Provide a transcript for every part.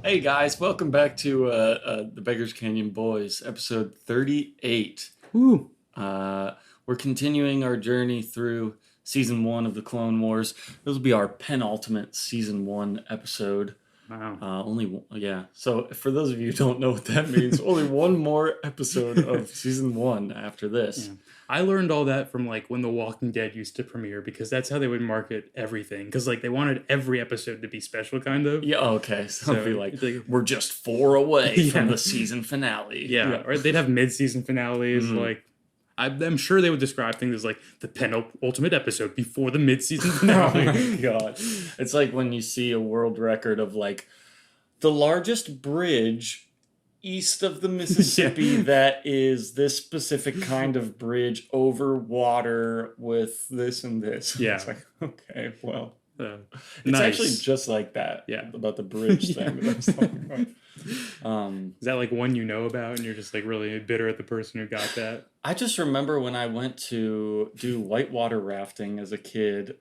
Hey guys, welcome back to the Beggars Canyon Boys, episode 38. Woo. We're continuing our journey through season 1 of the Clone Wars. This will be our penultimate season 1 episode. Wow. Yeah. So for those of you who don't know what that means, only one more episode of season 1 after this. Yeah. I learned all that from like when The Walking Dead used to premiere because that's how they would market everything. Because like they wanted every episode to be special, kind of. Yeah. Okay. So it'll be like, it's like, we're just 4 away Yeah. from the season finale. yeah. Or they'd have mid-season finales. Mhm. Like I'm sure they would describe things as like the penultimate episode before the mid-season finale. Oh my god. It's like when you see a world record of like the largest bridge east of the Mississippi that is this specific kind of bridge over water with this and this. Yeah. It's like, okay, well. It's Nice. actually just like that. Yeah. About the bridge Yeah. thing that I was talking about. Is that like one you know about and you're just like really bitter at the person who got that? I just remember when I went to do whitewater rafting as a kid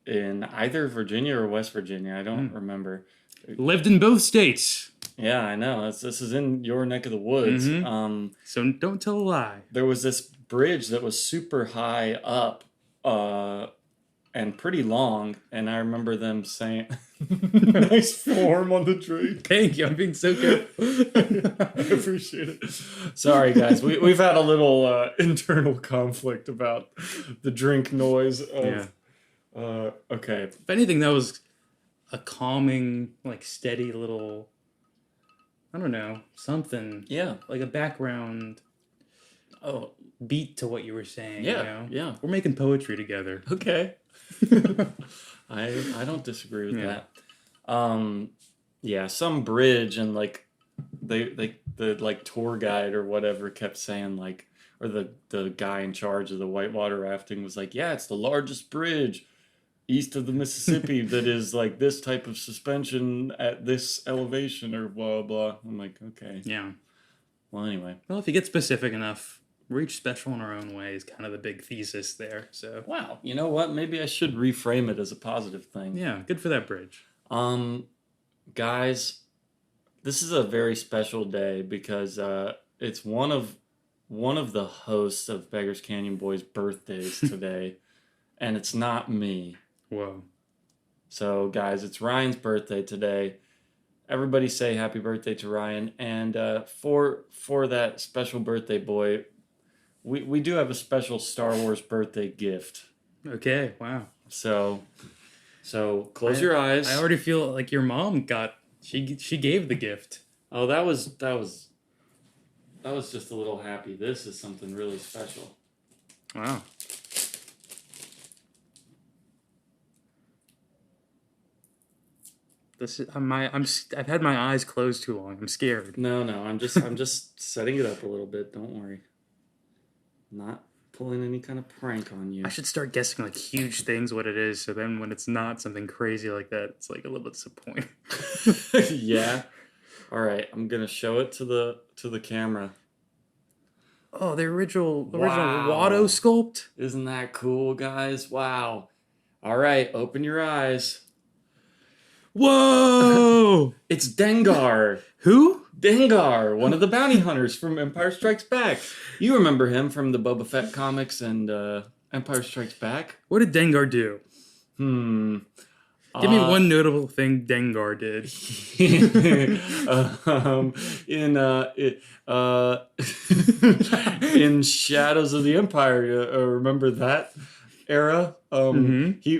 in either Virginia or West Virginia. I don't remember. Lived in both states. Yeah, I know. This is in your neck of the woods. Mhm. So don't tell a lie. There was this bridge that was super high up and pretty long, and I remember them saying, nice form on the drink. Thank you. I'm being so careful. I appreciate it. Sorry, guys. We've had a little internal conflict about the drink noise of... okay. If anything, that was a calming, like steady little, I don't know, something. Yeah. Like a background beat to what you were saying. Yeah, You know? yeah. We're making poetry together. Okay. I don't disagree with Yeah. that. Yeah, some bridge and like the like tour guide or whatever kept saying like, or the guy in charge of the whitewater rafting was like, yeah, it's the largest bridge east of the Mississippi that is like this type of suspension at this elevation or blah blah. I'm like, okay. Yeah. Well, anyway. Well, if you get specific enough, we're each special in our own way is kind of the big thesis there. So Wow. You know what? Maybe I should reframe it as a positive thing. yeah, good for that bridge. Guys, this is a very special day because it's one of the hosts of Beggars Canyon Boys' birthdays today, and it's not me. Whoa. So, guys, it's Ryan's birthday today. Everybody say happy birthday to Ryan, and for that special birthday boy, we do have a special Star Wars birthday gift. Okay. Wow. So close your eyes. I already feel like your mom she gave the gift. Oh, that was just a little happy. This is something really special. Wow. This is I've had my eyes closed too long. I'm scared. No, I'm just setting it up a little bit. Don't worry. Not pulling any kind of prank on you. I should start guessing like huge things what it is, so then when it's not something crazy like that, it's like a little bit disappointing. Yeah. All right, I'm gonna show it to the camera. Oh, the original Wow. Watto sculpt. Isn't that cool, guys? Wow. All right, open your eyes. Whoa! It's Dengar. Who? Dengar, one of the bounty hunters from Empire Strikes Back. You remember him from the Boba Fett comics and Empire Strikes Back? What did Dengar do? Give me one notable thing Dengar did. In Shadows of the Empire, remember that era? He,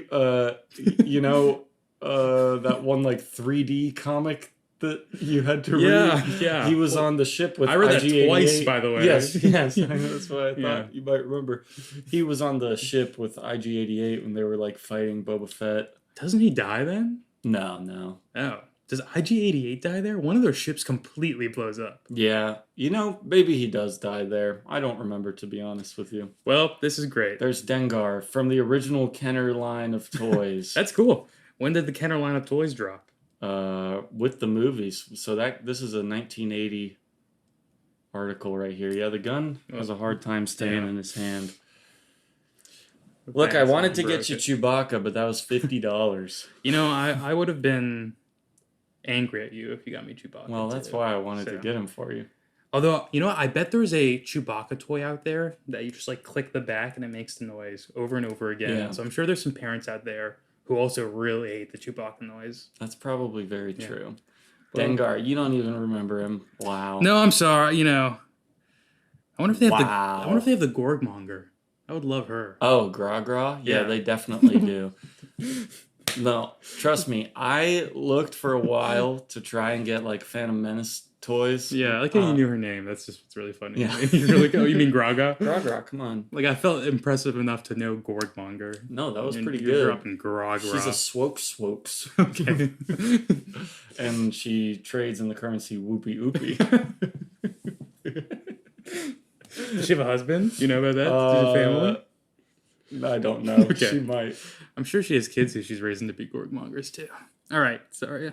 that one like 3D comic that you had to read. Yeah. He was on the ship with I read that IG-88. twice, by the way. Yes. I know, that's what I thought Yeah. you might remember. He was on the ship with IG-88 when they were like fighting Boba Fett. Doesn't he die then? No. Oh. Does IG-88 die there? One of their ships completely blows up. Yeah, maybe he does die there. I don't remember, to be honest with you. This is great. There's Dengar from the original Kenner line of toys. That's cool. When did the Kenner line of toys drop? With the movies. So this is a 1980 article right here. Yeah, the gun has a hard time staying in his hand. Look, I wanted to get you Chewbacca, but that was $50. I would have been angry at you if you got me Chewbacca. Well, that's too. why I wanted to So. get him for you. Although, you know what? I bet there's a Chewbacca toy out there that you just like click the back and it makes the noise over and over again. Yeah. So I'm sure there's some parents out there who also really hate the Chewbacca noise. That's probably very true. Well, Dengar, you don't even remember him. Wow. No, I'm sorry. You know, I wonder if they have Wow. I wonder if they have the Gorgmonger. I would love her. Oh, Gra Gra? Yeah, they definitely do. No, trust me. I looked for a while to try and get like Phantom Menace toys. Yeah, I like how you knew her name. That's just it's really funny. Yeah. You're like, oh, you mean Graga? Gra Gra, come on. Like I felt impressive enough to know Gorgmonger. No, that was pretty you're good. dropping Gra Gra. She's a Swokes. Okay. And she trades in the currency Whoopie Oopie. Does she have a husband? Do you know about that? Does she have a family? I don't know. Okay. She might. I'm sure she has kids who she's raising to be Gorgmongers too. All right, sorry.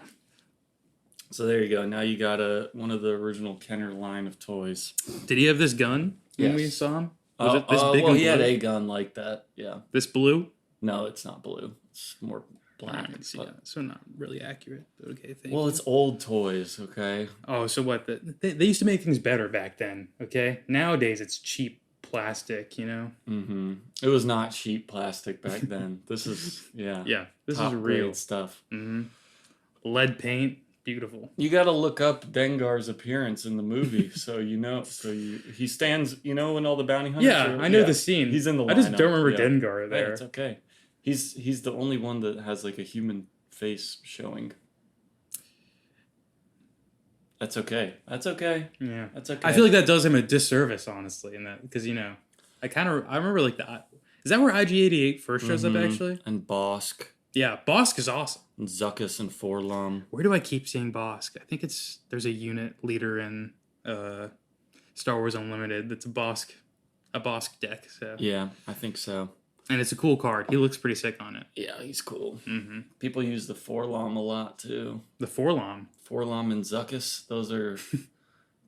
So there you go. Now you got one of the original Kenner line of toys. Did he have this gun when we Yes. saw him? Was it this big well, and he had blue? a gun like that. Yeah. This blue? No, it's not blue. It's more black. Alright, so, but- yeah, so not really accurate. But okay, thank Well, you. it's old toys, okay? Oh, so what? They used to make things better back then, okay? Nowadays, it's cheap plastic, you know? Mm-hmm. It was not cheap plastic back then. This is, yeah. Yeah, this top is real. grade stuff. Mm-hmm. Lead paint, beautiful. You got to look up Dengar's appearance in the movie, so you know. He stands, you know, when all the bounty hunters. Yeah, are- I know the scene. He's in the. I just lineup, don't remember yeah. Dengar Hey, there. it's okay. He's the only one that has like a human face showing. That's okay. That's okay. Yeah. That's okay. I feel like that does him a disservice, honestly, in that because you know, I remember like that. Is that where IG-88 first shows up Mhm. actually? And Bosk, Yeah, Bosk is awesome. and Zuckuss, and Forlom. Where do I keep seeing Bosk? I think there's a unit leader in Star Wars Unlimited that's a Bosk deck. So Yeah, I think so. and it's a cool card. He looks pretty sick on it. Yeah, he's cool. Mm-hmm. People use the Forlom a lot too. The Forlom. Forlom and Zuckuss, those are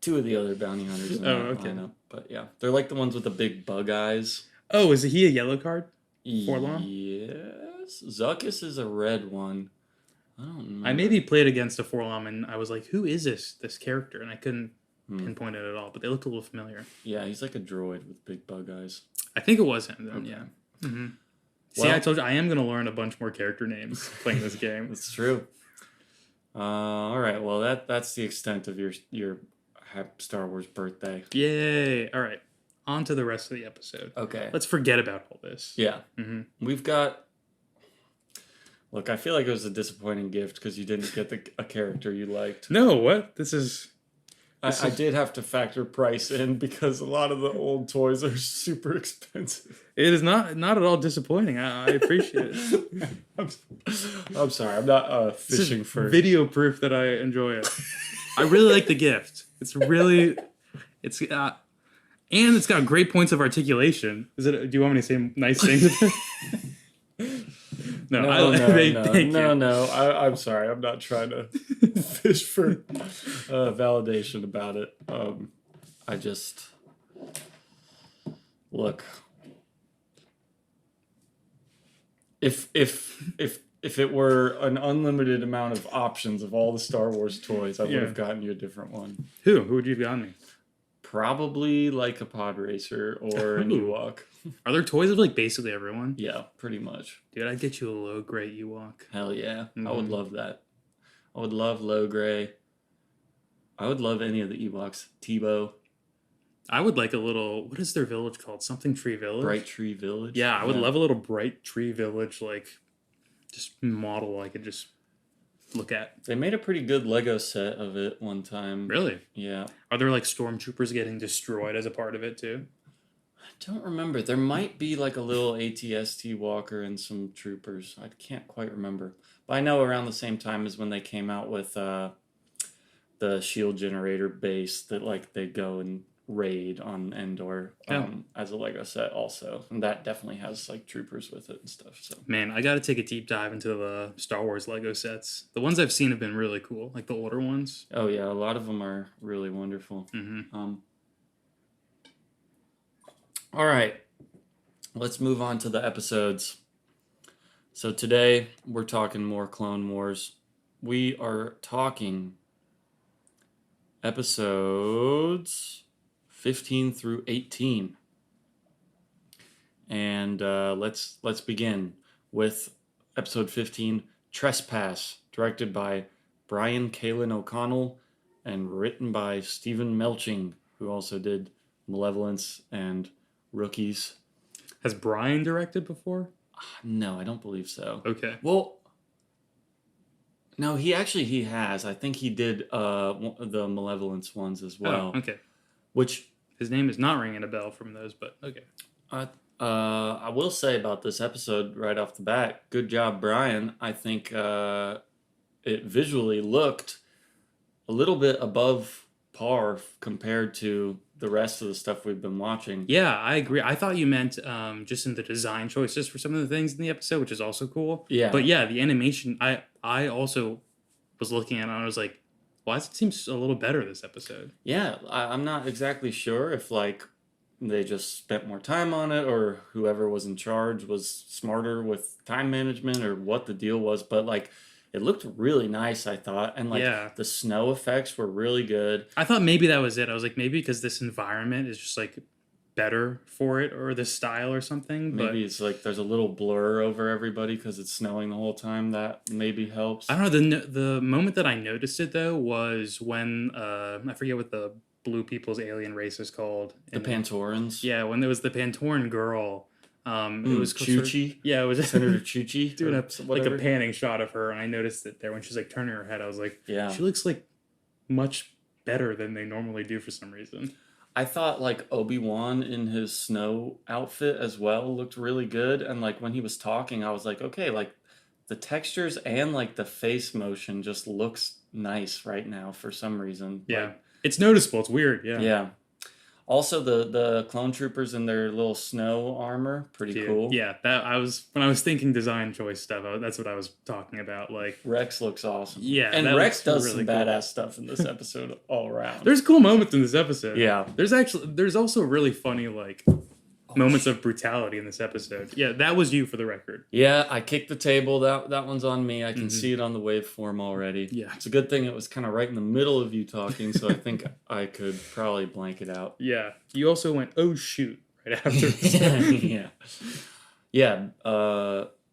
two of the other bounty hunters in that okay. lineup. But yeah, they're like the ones with the big bug eyes. Oh, is he a yellow card? Forlom? Yes. Zuckuss is a red one. I don't remember. I maybe played against a Forlom and I was like, who is this character? And I couldn't pinpoint it at all, but they looked a little familiar. Yeah, he's like a droid with big bug eyes. I think it was him then, Okay. yeah. Mm-hmm. See, Well- I told you, I am going to learn a bunch more character names playing this game. It's true. All right. Well, that's the extent of your Star Wars birthday. Yay! All right, on to the rest of the episode. Okay. Let's forget about all this. Yeah. Mm-hmm. We've got. Look, I feel like it was a disappointing gift because you didn't get a character you liked. No, what? This is I did have to factor price in because a lot of the old toys are super expensive. it is not at all disappointing. I appreciate it. I'm sorry. I'm not This is fishing for. video proof that I enjoy it. I really like the gift. It's and it's got great points of articulation. Do you want me to say nice things? No, thank you. No. I'm sorry. I'm not trying to fish for validation about it. I just look. If it were an unlimited amount of options of all the Star Wars toys, I would have gotten you a different one. Who would you have gotten me? Probably like a pod racer or an Ooh. Ewok. Are there toys of like basically everyone? Yeah, pretty much. Dude, I'd get you a low gray Ewok. Hell yeah. I Mhm. would love that. I would love low gray. I would love any of the Ewoks. Tebow, I would like a little. What is their village called? Something Tree Village. Bright Tree Village. Yeah, I would love a little Bright Tree Village, like just model I could just look at. They made a pretty good Lego set of it one time. Really? Yeah. Are there like stormtroopers getting destroyed as a part of it too? I don't remember. There might be like a little ATST walker and some troopers. I can't quite remember. But I know around the same time as when they came out with the shield generator base that like they go and raid on Endor as a Lego set also. And that definitely has like troopers with it and stuff. So Man, I got to take a deep dive into the Star Wars Lego sets. The ones I've seen have been really cool, like the older ones. oh yeah, a lot of them are really wonderful. Mm-hmm. All right, let's move on to the episodes. So today we're talking more Clone Wars. we are talking episodes 15 through 18. And let's begin with episode 15, Trespass, directed by Brian Kalin O'Connell and written by Stephen Melching, who also did Malevolence and Rookies. Has Brian directed before? No, I don't believe so. Okay. Well, no, he has. I think he did the Malevolence ones as well. Oh, okay. Which his name is not ringing a bell from those, but okay. I will say about this episode right off the bat, good job, Brian. I think it visually looked a little bit above par compared to the rest of the stuff we've been watching. Yeah, I agree. I thought you meant just in the design choices for some of the things in the episode, which is also cool. Yeah. But yeah, the animation, I also was looking at it and I was like, why does it seem a little better this episode? Yeah, I'm not exactly sure if like they just spent more time on it or whoever was in charge was smarter with time management or what the deal was, but like it looked really nice, I thought, and like the snow effects were really good. I thought maybe that was it. I was like, maybe because this environment is just like better for it or the style or something. Maybe it's like there's a little blur over everybody because it's snowing the whole time. That maybe helps. I don't know. The moment that I noticed it though was when I forget what the blue people's alien race is called. The Pantorans. Yeah, when there was the Pantoran girl. It was Chuchi. Yeah, it was Senator Chuchi. Doing a panning shot of her, and I noticed it there when she's like turning her head. I was like, yeah, she looks like much better than they normally do for some reason. I thought like Obi-Wan in his snow outfit as well looked really good, and like when he was talking, I was like, okay, like the textures and like the face motion just looks nice right now for some reason. Yeah, like, it's noticeable. It's weird. Yeah. Yeah. Also, the clone troopers in their little snow armor, pretty cool. Yeah, when I was thinking design choice stuff, that's what I was talking about. Like Rex looks awesome. Yeah, and Rex does really some badass stuff in this episode all around. There's cool moments in this episode. Yeah, there's also really funny like moments of brutality in this episode. Yeah, that was you for the record. Yeah, I kicked the table. That one's on me. I can see it on the waveform already. Yeah. It's a good thing it was kind of right in the middle of you talking, so I think I could probably blank it out. Yeah. You also went, oh shoot, right after. Yeah. Yeah.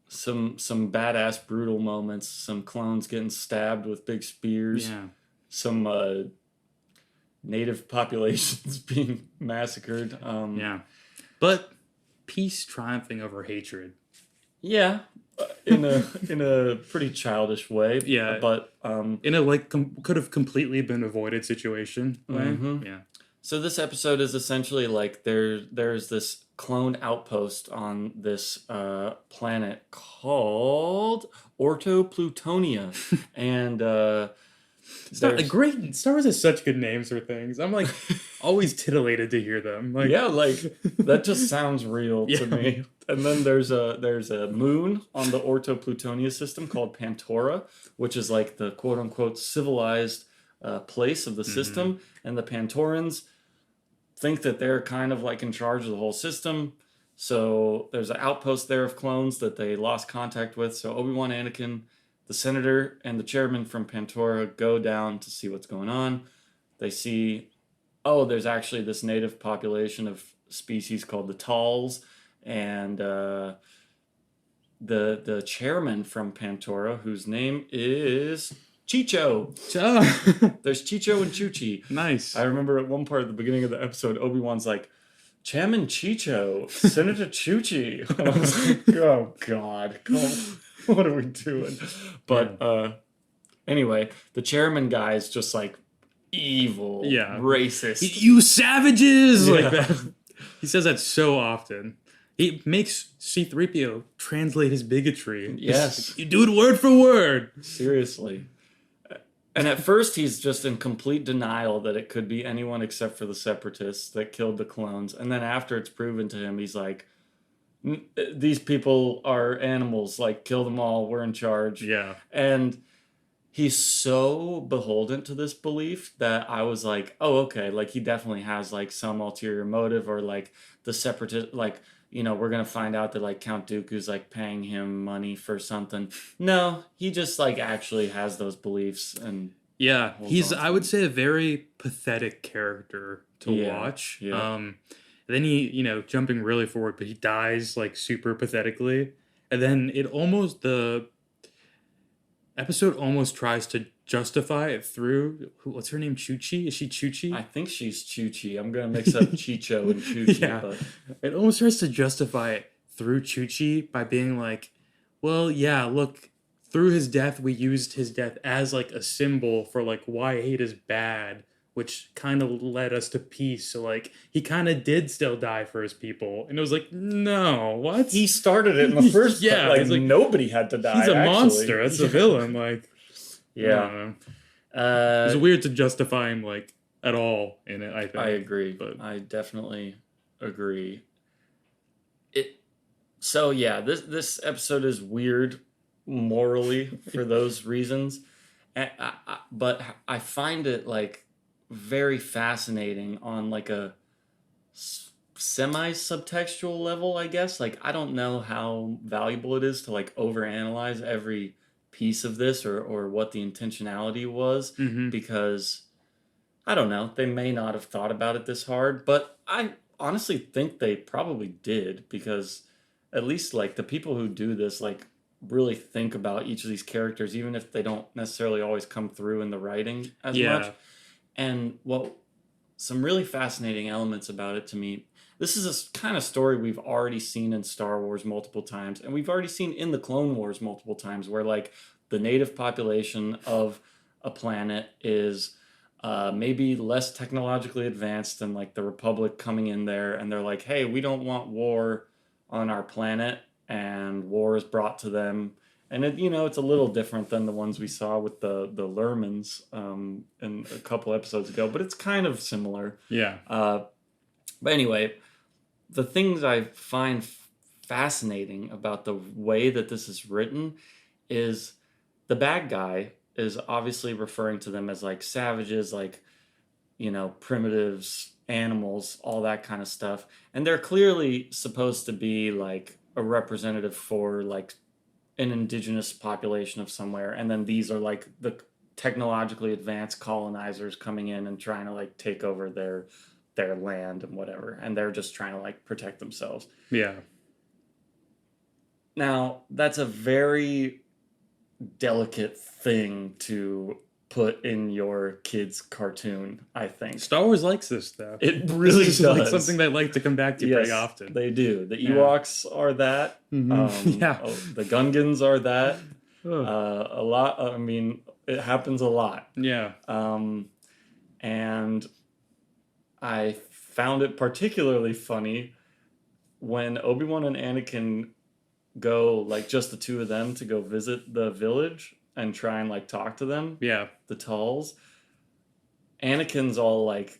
Some badass brutal moments, some clones getting stabbed with big spears. Yeah. Some native populations being massacred. Yeah. But peace triumphing over hatred. Yeah, in a pretty childish way. Yeah, but in a like could have completely been avoided situation way. Mm-hmm. Yeah. So this episode is essentially like there's this clone outpost on this planet called Orto-Plutonia, and Star Wars has such good names for things. I'm like always titillated to hear them. Like, yeah, like that just sounds real to me. And then there's a moon on the Orto-Plutonia system called Pantora, which is like the quote unquote civilized place of the system. And the Pantorans think that they're kind of like in charge of the whole system. So there's an outpost there of clones that they lost contact with. So Obi-Wan, Anakin, the senator, and the chairman from Pantora go down to see what's going on. They see, oh, there's actually this native population of species called the Talls, and the chairman from Pantora, whose name is Chicho. There's Chicho and Chuchi. Nice. I remember at one part at the beginning of the episode, Obi-Wan's like, Chairman Chicho, Senator Chuchi. And I was like, oh, God. What are we doing? But anyway, the chairman guy is just like evil, racist. You savages! Like that. He says that so often. He makes C-3PO translate his bigotry. Yes. You do it word for word. Seriously. And at first he's just in complete denial that it could be anyone except for the separatists that killed the clones. And then after it's proven to him, he's like, these people are animals, like kill them all, we're in charge. Yeah. And he's so beholden to this belief that I was like, oh, okay, like he definitely has like some ulterior motive, or like the separatist, like, we're gonna find out that like Count Dooku's like paying him money for something. No, he just like actually has those beliefs and Yeah, holds he's on to I would them. say a very pathetic character to Yeah, watch. yeah. Then he, jumping really forward, but he dies like super pathetically. And then the episode almost tries to justify it through what's her name? Chuchi? Is she I Chuchi? think she's Chuchi. I'm gonna mix up Chicho and Chuchi, Yeah. but It almost tries to justify it through Chuchi by being like, well, yeah, look, through his death, we used his death as like a symbol for like why hate is bad, which kind of led us to peace. So like he kind of did still die for his people. And it was like, no, what? he started it in the first place. Yeah, Like it's like nobody had to he's die, a actually. monster. That's a Yeah. villain. Like, I Yeah. don't know. It was Uh, weird to justify him like at all in it, I I think. agree. But I definitely agree. It. So yeah, this episode is weird morally for those reasons, but I find it like very fascinating on like a semi subtextual level, I guess. Like I don't know how valuable it is to like overanalyze every piece of this or what the intentionality was hmm because I don't know, they may not have thought about it this hard, but I honestly think they probably did because at least like the people who do this like really think about each of these characters even if they don't necessarily always come through in the writing as much. yeah, And what some really fascinating elements about it to me. This is a kind of story we've already seen in Star Wars multiple times, and we've already seen in the Clone Wars multiple times, where like the native population of a planet is maybe less technologically advanced than like the Republic coming in there, and they're like, "Hey, we don't want war on our planet," and war is brought to them and it's a little different than the ones we saw with the Lermans in a couple episodes ago, but it's kind of similar. yeah. But anyway, the things I find fascinating about the way that this is written is the bad guy is obviously referring to them as like savages, like primitives, animals, all that kind of stuff, and they're clearly supposed to be like a representative for like an indigenous population of somewhere, and then these are like the technologically advanced colonizers coming in and trying to like take over their land and whatever, and they're just trying to like protect themselves. Yeah. Now that's a very delicate thing to put in your kid's cartoon, I think. Star Wars likes this though. It really This is does. like something they like to come back to pretty Yes, often. they do. The Yeah. Ewoks are that. Yeah. The Gungans are that. Ugh. A lot. I mean, it happens a lot. Yeah. And I found it particularly funny when Obi-Wan and Anakin go, like just the two of them, to go visit the village and try and like talk to them, Yeah. the Tulls. Anakin's all like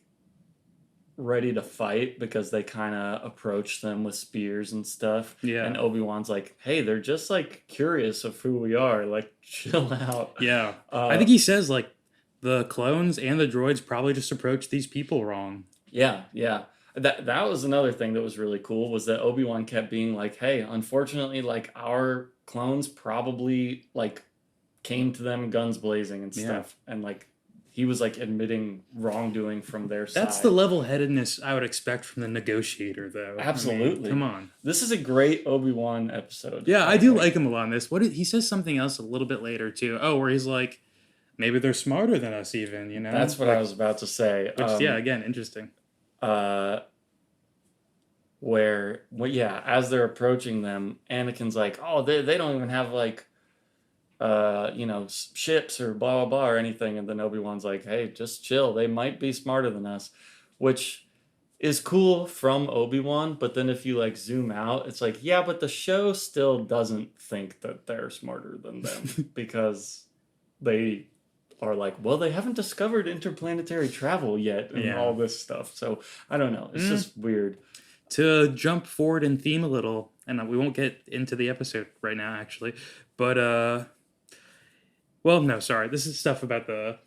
ready to fight because they kind of approach them with spears and stuff. Yeah. And Obi-Wan's like, hey, they're just like curious of who we are. Like, chill out. Yeah. I think he says like the clones and the droids probably just approached these people wrong. Yeah, yeah. That was another thing that was really cool was that Obi-Wan kept being like, hey, unfortunately, like our clones probably like came to them guns blazing and stuff. And like he was like admitting wrongdoing from their side. That's the level-headedness I would expect from the negotiator, though. Absolutely. I mean, come on. This is a great Obi-Wan episode. Yeah, I do like him a lot in this. He says something else a little bit later too, where he's like, maybe they're smarter than us even, you know? That's what I was about to say. Which, yeah, again, interesting. As they're approaching them, Anakin's like, oh, they don't even have like ships or blah blah blah or anything, and then Obi-Wan's like, hey, just chill, they might be smarter than us, which is cool from Obi-Wan, but then if you like zoom out, it's like, yeah, but the show still doesn't think that they're smarter than them because they are like, well, they haven't discovered interplanetary travel yet and all this stuff, so I don't know, it's just weird. To jump forward in theme a little, and we won't get into the episode right now actually, but well, no, sorry. This is stuff about the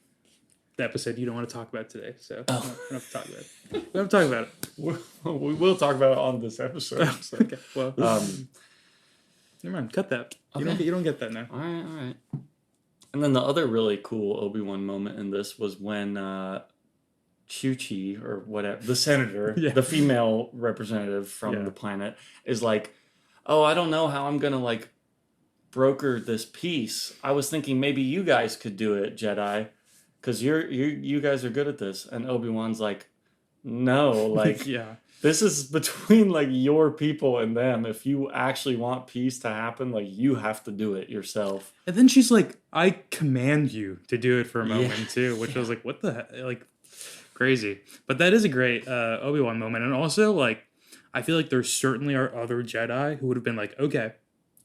episode you don't want to talk about today, so we don't have to talk about it. We don't have to talk about it. We will talk about it on this episode. So. Okay, well, Um, never mind. Cut that. Okay. You don't get that now. all right. And then the other really cool Obi-Wan moment in this was when Chuchi or whatever, the senator, Yeah. the female representative from Yeah. the planet, is like, "Oh, I don't know how I'm gonna like broker this peace. I was thinking maybe you guys could do it, Jedi, because you guys are good at this." And Obi-Wan's like, "No, like Yeah. this is between like your people and them. If you actually want peace to happen, like you have to do it yourself." And then she's like, "I command you to do it," for a Yeah. moment too, which I was like, "What the heck?" Like, crazy. But that is a great Obi-Wan moment, and also like, I feel like there certainly are other Jedi who would have been like, "Okay,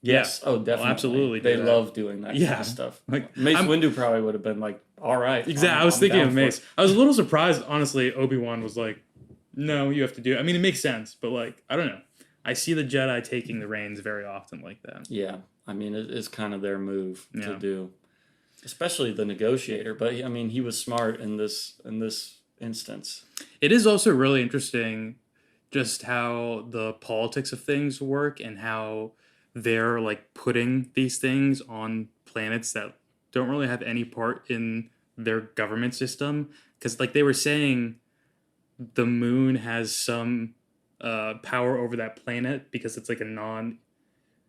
Yes. Oh, definitely. absolutely do They that. love doing that kind Yeah. of stuff. Like, Mace I'm- Windu probably would have been like, "All right." Exactly. I was I'm thinking down of for Mace. it." I was a little surprised, honestly. Obi-Wan was like, "No, you have to do it." I mean, it makes sense, but like, I don't know. I see the Jedi taking the reins very often like that. Yeah. I mean, it is kind of their move Yeah. to do, especially the negotiator. But I mean, he was smart in this instance. It is also really interesting just how the politics of things work and how they're like putting these things on planets that don't really have any part in their government system. Because like they were saying, the moon has some power over that planet because it's like a non.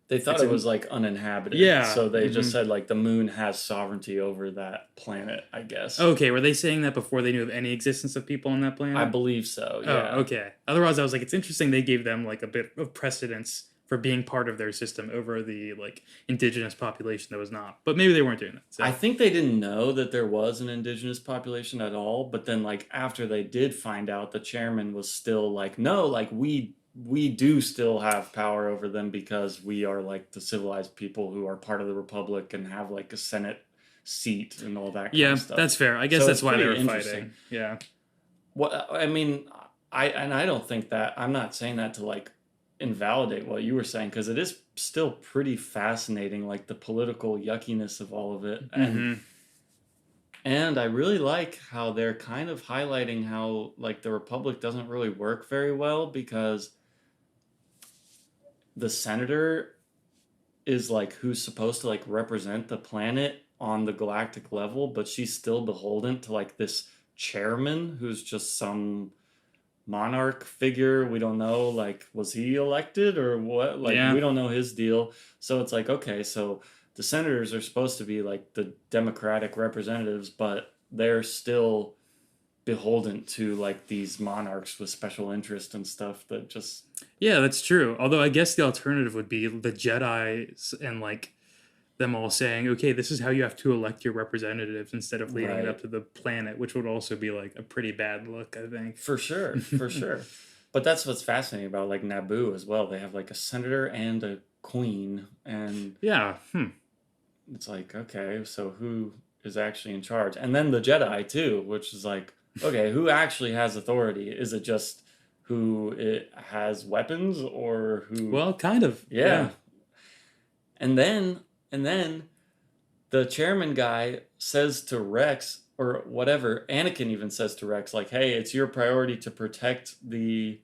They thought It's it a- was like uninhabited. Yeah. So they just Mhm. said like the moon has sovereignty over that planet, I guess. Okay, were they saying that before they knew of any existence of people on that planet? I believe so. Yeah. Oh, okay. Otherwise, I was like, it's interesting they gave them like a bit of precedence for being part of their system over the like indigenous population that was not. But maybe they weren't doing that. So. I think they didn't know that there was an indigenous population at all, but then like after they did find out, the chairman was still like, "No, like we do still have power over them because we are like the civilized people who are part of the republic and have like a Senate seat and all that kind Yeah, of stuff." that's fair. I guess So that's it's why they were pretty interesting. fighting. Yeah. What I mean, I don't think that, I'm not saying that to like invalidate what you were saying, because it is still pretty fascinating, like the political yuckiness of all of it. Mhm. And I really like how they're kind of highlighting how like the Republic doesn't really work very well, because the senator is like who's supposed to like represent the planet on the galactic level, but she's still beholden to like this chairman who's just some monarch figure. We don't know, like, was he elected or what? Like, Yeah. we don't know his deal. So it's like, okay, so the senators are supposed to be like the democratic representatives, but they're still beholden to like these monarchs with special interest and stuff that just Yeah, that's true. Although I guess the alternative would be the Jedi's and like them all saying, "Okay, this is how you have to elect your representatives," instead of leaving Right. it up to the planet, which would also be like a pretty bad look, I think. for sure, for sure. But that's what's fascinating about like Naboo as well. They have like a senator and a queen, and Yeah. it's like, okay, so who is actually in charge? And then the Jedi too, which is like, okay, who actually has authority? Is it just who it has weapons, or who? Well, kind of. yeah. And then the chairman guy says to Rex, or whatever, Anakin even says to Rex, like, "Hey, it's your priority to protect the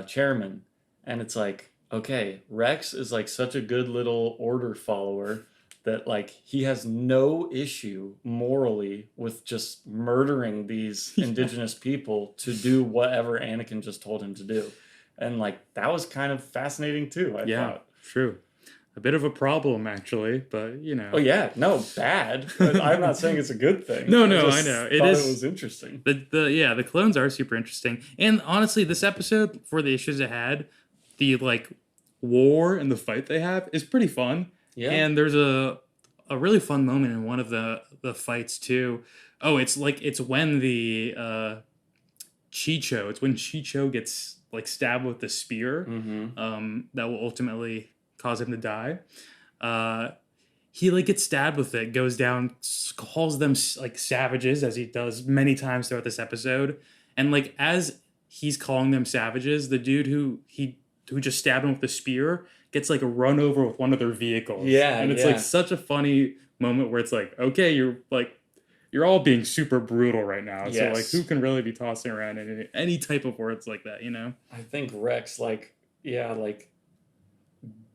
chairman." And it's like, okay, Rex is like such a good little order follower that like he has no issue morally with just murdering these indigenous people to do whatever Anakin just told him to do. And like that was kind of fascinating too, I Yeah, thought. true. A bit of a problem, actually, but you know. Oh yeah, no, bad. But I'm not saying it's a good thing. No, I no, just I know. thought It is- it was interesting. The clones are super interesting. And honestly, this episode, for the issues it had, the like war and the fight they have is pretty fun. Yeah. And there's a really fun moment in one of the fights too. Oh, it's when the Chicho, it's when Chicho gets like stabbed with the spear, that will ultimately cause him to die. He like gets stabbed with it, goes down, calls them like savages, as he does many times throughout this episode. And like as he's calling them savages, the dude who just stabbed him with the spear gets like run over with one of their vehicles. Yeah, and it's yeah. like such a funny moment where it's like, okay, you're like you're all being super brutal right now. So like, Yes. who can really be tossing around any type of words like that? I think Rex, like, yeah, like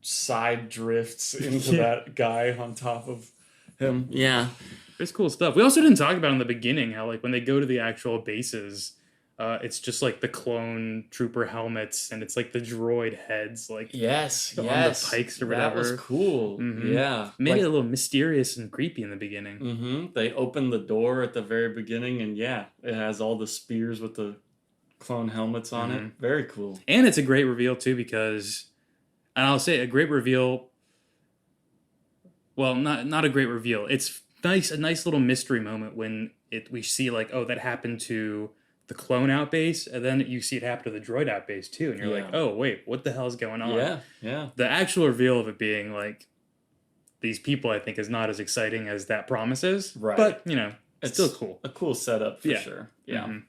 side drifts into Yeah. that guy on top of him. Yeah. There's cool stuff. We also didn't talk about in the beginning how like when they go to the actual bases, it's just like the clone trooper helmets and it's like the droid heads like Yes, on the yes. pikes or That was whatever. cool. Mm-hmm. Yeah. Made Like, it a little mysterious and creepy in the beginning. they opened the door at the very beginning, and yeah, it has all the spears with the clone helmets on it. Very cool. And it's a great reveal too because, and I'll say a great reveal. Well, not a great reveal. It's a nice little mystery moment when we see like, oh, that happened to the clone outbase, and then you see it happen to the droid outbase too, and you're like, Yeah. oh wait, what the hell is going on? Yeah, yeah. The actual reveal of it being like these people, I think, is not as exciting as that promises. Right. But it's It's still cool. A cool setup for Yeah. sure. Yeah. Mhm.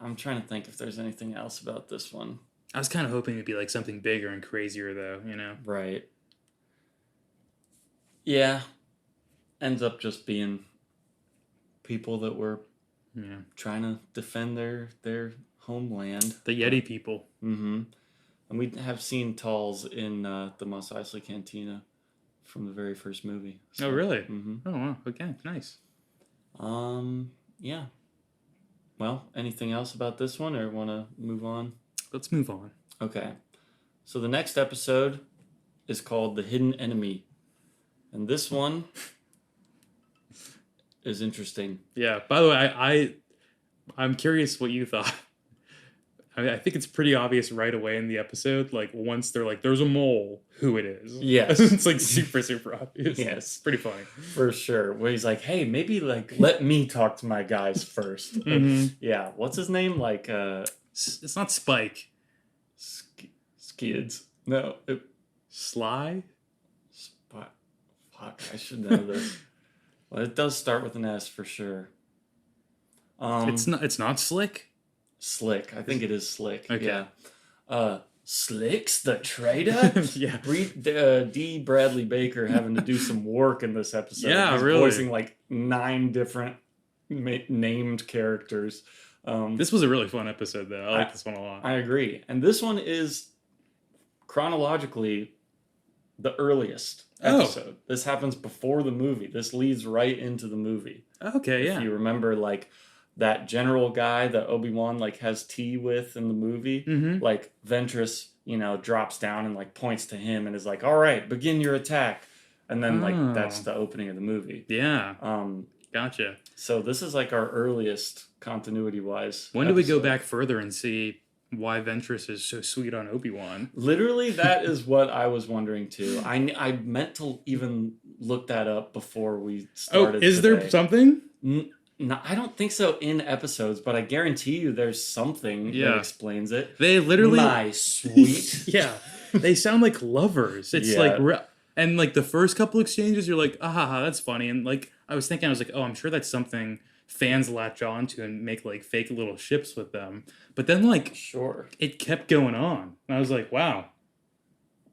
I'm trying to think if there's anything else about this one. I was kind of hoping it'd be like something bigger and crazier, though. Right. Yeah. Ends up just being people that were Yeah. trying to defend their homeland. The Yeti people. Mm-hmm. And we have seen Talls in the Mos Eisley Cantina from the very first movie. Oh, really? Mm-hmm. Oh, wow. Okay, nice. Yeah. Well, anything else about this one, or want to move on? Let's move on. Okay. So the next episode is called The Hidden Enemy. And this one is interesting. Yeah. By the way, I'm curious what you thought. I mean, I think it's pretty obvious right away in the episode. Like once they're like, "There's a mole," who it is. Yes. It's like super obvious. Yes. It's pretty funny. For sure. Where he's like, hey, maybe like let me talk to my guys first. Mhm. Yeah. What's his name? Like It's not Spike. Skids. No. Sly. Fuck, I should know this. Well, it does start with an S for sure. It's not Slick. Slick. I think it is Slick. Okay. Yeah. Slicks the traitor? Yeah. D. Bradley Baker having to do some work in this episode. Yeah, He's really. voicing like 9 different named characters. This was a really fun episode, though. I like this one a lot. I agree. And this one is chronologically the earliest episode. This happens before the movie. This leads right into the movie. Okay, yeah. If you remember, like, that general guy that Obi-Wan like has tea with in the movie, like Ventress, drops down and like points to him and is like, "All right, begin your attack." And then like that's the opening of the movie. Yeah. Gotcha. So this is like our earliest continuity wise. When do we go back further and see why Ventress is so sweet on Obi-Wan? Literally, that is what I was wondering too. I meant to even look that up before we started. Oh, is there something? No, I don't think so in episodes, but I guarantee you there's something that explains it. They literally... My sweet. Yeah. They sound like lovers. It's like... And like the first couple exchanges, you're like, that's funny. And like, I was like, oh, I'm sure that's something fans latch on to and make like fake little ships with them. But then like... Sure. It kept going on. And I was like, wow.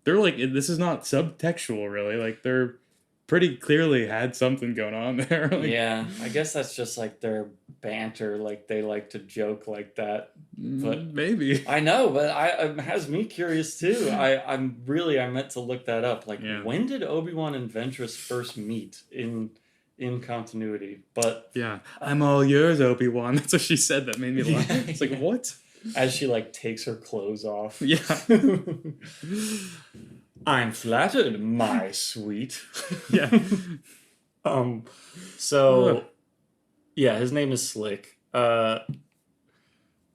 They're like, this is not subtextual really. Like they're... pretty clearly had something going on there. Like, yeah, I guess that's just like their banter. Like they like to joke like that. But maybe I know, but it has me curious too. I meant to look that up. Like when did Obi-Wan and Ventress first meet in continuity? But yeah, I'm all yours, Obi-Wan. That's what she said. That made me laugh. It's like what? As she like takes her clothes off. Yeah. I'm flattered, my sweet. Yeah. So yeah, his name is Slick.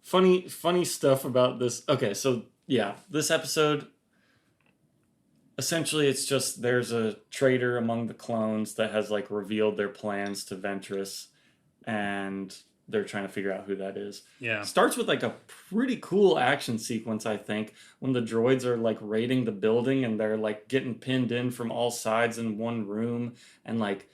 Funny stuff about this. Okay, so yeah, this episode essentially it's just there's a traitor among the clones that has like revealed their plans to Ventress, and they're trying to figure out who that is. Yeah. Starts with like a pretty cool action sequence, I think, when the droids are like raiding the building and they're like getting pinned in from all sides in one room, and like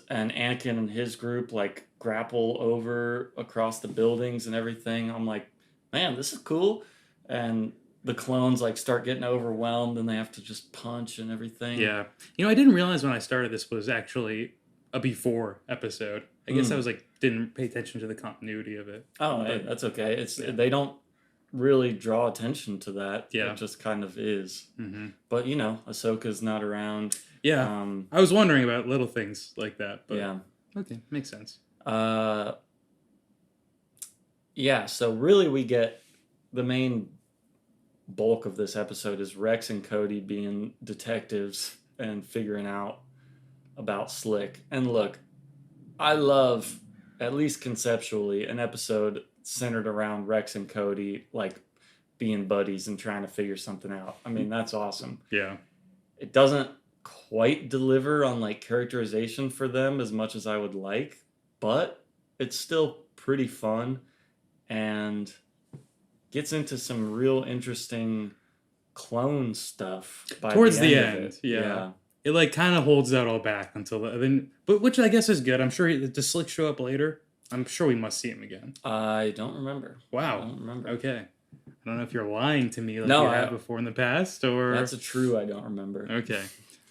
and Anakin and his group like grapple over across the buildings and everything. I'm like, man, this is cool. And the clones like start getting overwhelmed and they have to just punch and everything. Yeah. I didn't realize when I started this was actually a before episode. I guess I was like didn't pay attention to the continuity of it. Oh, hey, that's okay. They don't really draw attention to that. Yeah. It just kind of is. Mm-hmm. But Ahsoka's not around. Yeah, I was wondering about little things like that. But yeah. Okay, makes sense. Yeah. So really, we get the main bulk of this episode is Rex and Cody being detectives and figuring out about Slick. And look, I love, at least conceptually, an episode centered around Rex and Cody, like being buddies and trying to figure something out. I mean, that's awesome. Yeah. It doesn't quite deliver on like characterization for them as much as I would like, but it's still pretty fun and gets into some real interesting clone stuff by towards the end. end. Yeah. It like kind of holds that all back until then, but which I guess is good. I'm sure does Slick show up later? I'm sure we must see him again. I don't remember. Wow. I don't remember. Okay. I don't know if you're lying to me like No, you have before in the past, or that's a true I don't remember. Okay.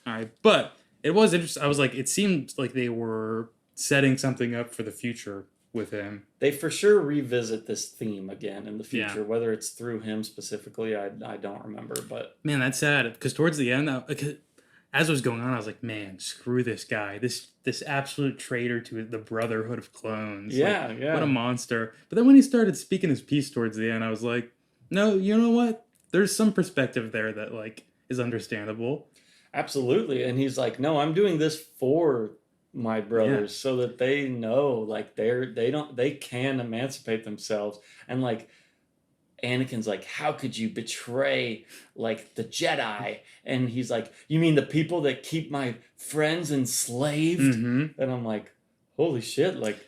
All right, but it was interesting. I was like, it seemed like they were setting something up for the future with him. They for sure revisit this theme again in the future. Yeah. Whether it's through him specifically, I don't remember. But man, that's sad because towards the end, as it was going on, I was like, man, screw this guy. This absolute traitor to the Brotherhood of Clones. Yeah, like, yeah. What a monster. But then when he started speaking his piece towards the end, I was like, no, you know what? There's some perspective there that like is understandable. Absolutely. And he's like, no, I'm doing this for my brothers so that they know like they can emancipate themselves. And like Anakin's like, how could you betray like the Jedi? And he's like, you mean the people that keep my friends enslaved? Mm-hmm. And I'm like, holy shit, like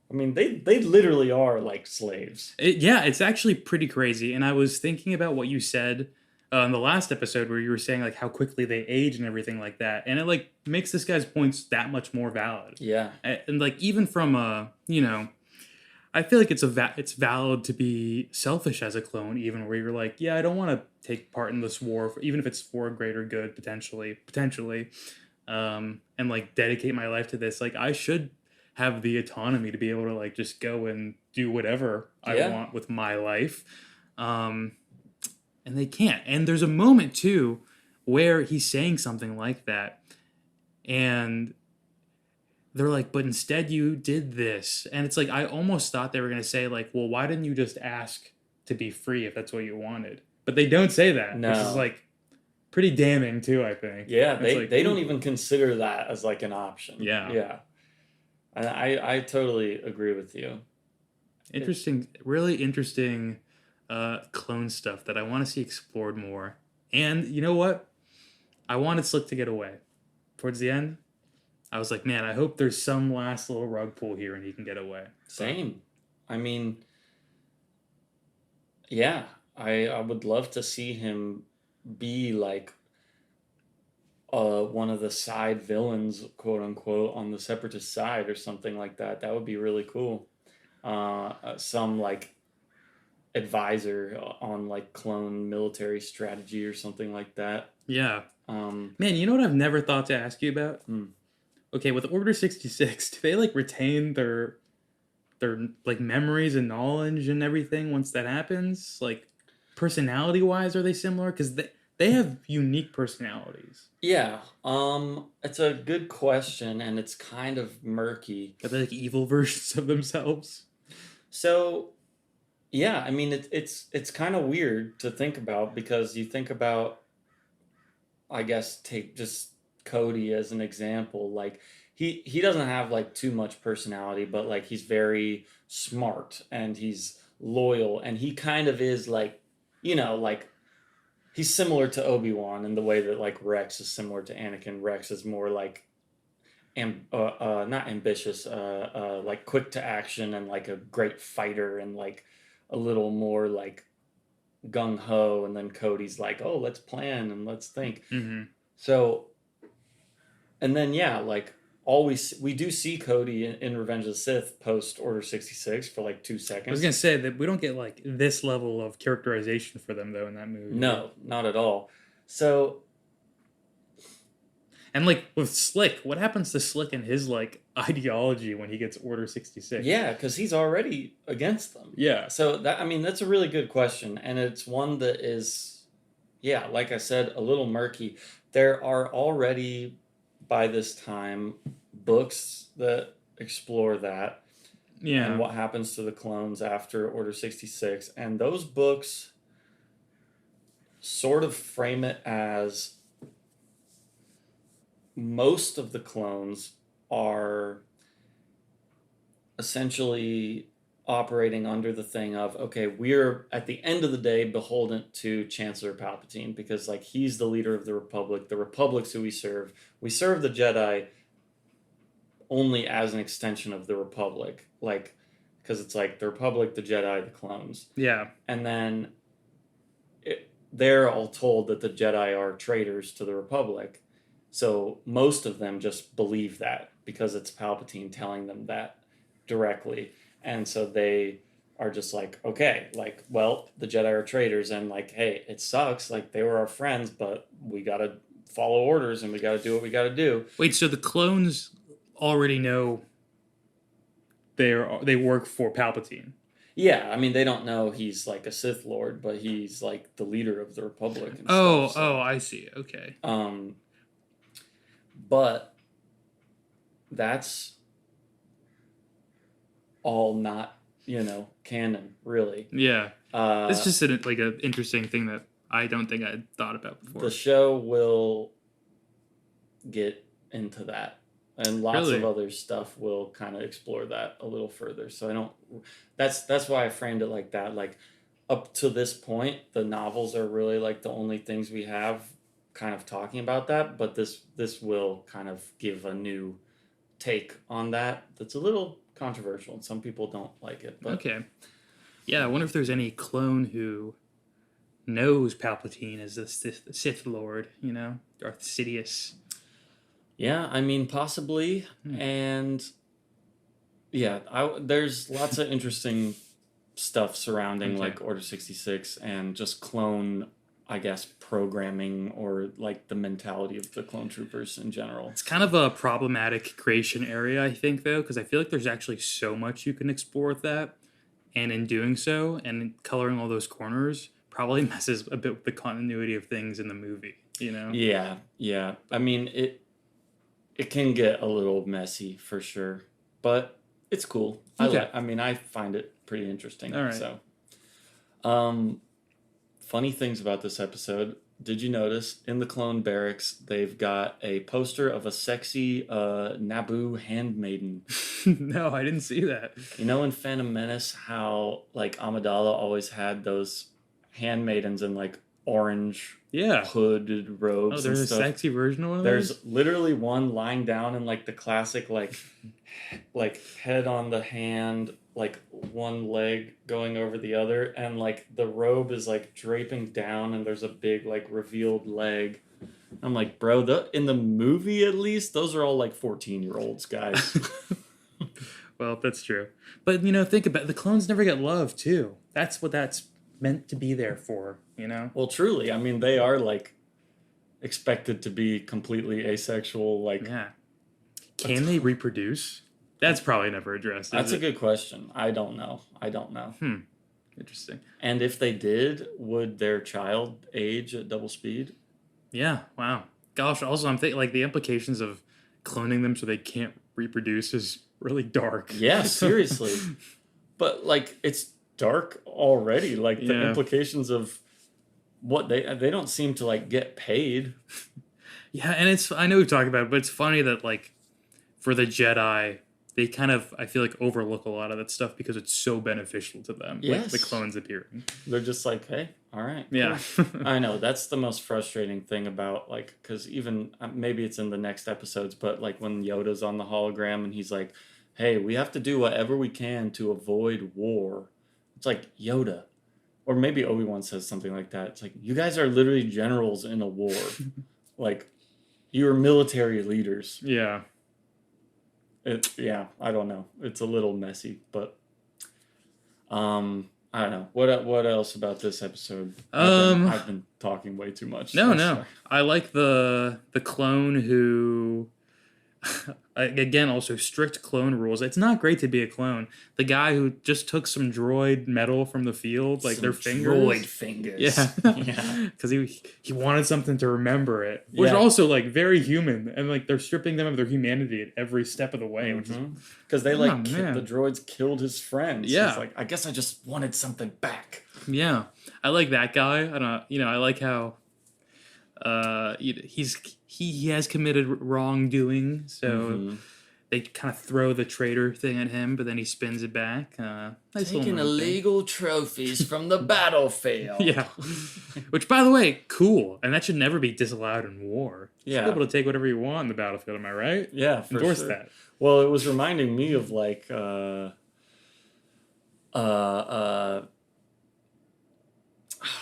I mean they literally are like slaves. It's actually pretty crazy. And I was thinking about what you said in the last episode where you were saying like how quickly they age and everything like that, and it like makes this guy's points that much more valid. Yeah. And like even from I feel like it's valid to be selfish as a clone, even where you're like, yeah, I don't want to take part in this war, even if it's for a greater good potentially, and like dedicate my life to this. Like I should have the autonomy to be able to like just go and do whatever I want with my life. And they can't. And there's a moment, too, where he's saying something like that. And they're like, but instead you did this. And it's like, I almost thought they were going to say, like, well, why didn't you just ask to be free if that's what you wanted? But they don't say that. No. Which is, like, pretty damning, too, I think. Yeah, they don't even consider that as, like, an option. Yeah. Yeah. I totally agree with you. Interesting, really interesting clone stuff that I want to see explored more. And you know what? I wanted Slick to get away. Towards the end, I was like, man, I hope there's some last little rug pull here and he can get away. Same. I mean, yeah, I would love to see him be like one of the side villains, quote unquote, on the Separatist side or something like that. That would be really cool. Some like advisor on like clone military strategy or something like that. Yeah. Man, you know what I've never thought to ask you about? Okay, with Order 66, do they like retain their like memories and knowledge and everything once that happens? Like personality wise, are they similar? Because they have unique personalities. Yeah. It's a good question and it's kind of murky. Are they like evil versions of themselves? So yeah, I mean it's kind of weird to think about because you think about, I guess, take just Cody as an example. Like he doesn't have like too much personality, but like he's very smart and he's loyal and he kind of is like, like he's similar to Obi-Wan in the way that like Rex is similar to Anakin. Rex is more like not ambitious, like quick to action and like a great fighter and like a little more like gung-ho, and then Cody's like, oh, let's plan and let's think. Mm-hmm. So, and then like we do see Cody in Revenge of the Sith post Order 66 for like 2 seconds. I was gonna say that we don't get like this level of characterization for them though in that movie. No, not at all. So, And like with Slick, what happens to Slick and his like ideology when he gets Order 66? Yeah, because he's already against them. Yeah. So that, I mean, that's a really good question, and it's one that is, yeah, like I said, a little murky. There are already, by this time, books that explore that and Yeah. what happens to the clones after Order 66, and those books sort of frame it as most of the clones are essentially operating under the thing of, okay, we're at the end of the day beholden to Chancellor Palpatine because like he's the leader of the Republic's who we serve the Jedi only as an extension of the Republic, like because it's like the Republic, the Jedi, the clones. Yeah. And then they're all told that the Jedi are traitors to the Republic, so most of them just believe that because it's Palpatine telling them that directly. And so they are just like, okay, like, well, the Jedi are traitors, and like, hey, it sucks. Like, they were our friends, but we gotta follow orders and we gotta do what we gotta do. Wait, so the clones already know they work for Palpatine. Yeah, I mean, they don't know he's like a Sith Lord, but he's like the leader of the Republic and Oh, stuff. So, I see. Okay. But that's all not, canon, really. Yeah. Uh, It's just like an interesting thing that I don't think I had thought about before. the show will get into that, and lots Really? of other stuff will kind of explore that a little further. So I don't. That's why I framed it like that. Like up to this point, the novels are really like the only things we have kind of talking about that. But this will kind of give a new take on that. That's a little controversial, and some people don't like it. But Okay. Yeah, I wonder if there's any clone who knows Palpatine as the Sith Lord, Darth Sidious. yeah, I mean, possibly. And yeah, there's lots of interesting stuff surrounding Okay. like Order 66 and just clone, I guess, programming or like the mentality of the clone troopers in general. It's kind of a problematic creation area, I think, though, because I feel like there's actually so much you can explore with that. And in doing so, and coloring all those corners, probably messes a bit with the continuity of things in the movie, Yeah. I mean, it can get a little messy for sure, but it's cool. Okay. I mean, I find it pretty interesting. All right. So, funny things about this episode. Did you notice in the clone barracks they've got a poster of a sexy Naboo handmaiden? No, I didn't see that. You know in Phantom Menace how like Amidala always had those handmaidens in like orange hooded robes. Oh, there's and a stuff. sexy version of one of There's those? literally one lying down in like the classic like head on the hand, like one leg going over the other, and like the robe is like draping down and there's a big like revealed leg. I'm like, bro, in the movie at least, those are all like 14-year-olds, guys. Well, that's true. But, think about it. The clones never get love, too. That's what that's meant to be there for, Well, truly, I mean, they are like expected to be completely asexual. Like, Yeah. Can they reproduce? That's probably never addressed. That's a good question. I don't know. Interesting. And if they did, would their child age at double speed? Yeah. Wow. Gosh. Also, I'm thinking like the implications of cloning them so they can't reproduce is really dark. Yeah, seriously. But like, it's dark already. Like the Yeah. implications of what they don't seem to like get paid. Yeah, and I know we've talked about it, but it's funny that like for the Jedi, they kind of I feel like overlook a lot of that stuff because it's so beneficial to them. Yes. Like the clones appearing. They're just like, hey, all right. Cool. Yeah. I know that's the most frustrating thing about like because even maybe it's in the next episodes, but like when Yoda's on the hologram and he's like, hey, we have to do whatever we can to avoid war. It's like Yoda. Or maybe Obi-Wan says something like that. It's like, you guys are literally generals in a war. Like, you're military leaders. Yeah. I don't know. It's a little messy, but I I don't know. What else about this episode? Um, I've been talking way too much. no, So no. sorry. I like the clone who again, also strict clone rules. It's not great to be a clone. The guy who just took some droid metal from the field, like Some their fingers. droid fingers. Yeah, Yeah. because he wanted something to remember it, which Yeah. also like very human, and like they're stripping them of their humanity at every step of the way, which is Because they Oh, man. the droids killed his friends. Yeah. He's like, I guess I just wanted something back. yeah. I like that guy. I don't, I like how he has committed wrongdoing, so. Mhm. They kind of throw the traitor thing at him, but then he spins it back. Nice Taking little moment there. illegal trophies from the battlefield. Yeah. Which, by the way, cool. And that should never be disallowed in war. You should Yeah. be able to take whatever you want on the battlefield, am I right? Yeah, for Endorse sure. that. Well, it was reminding me of like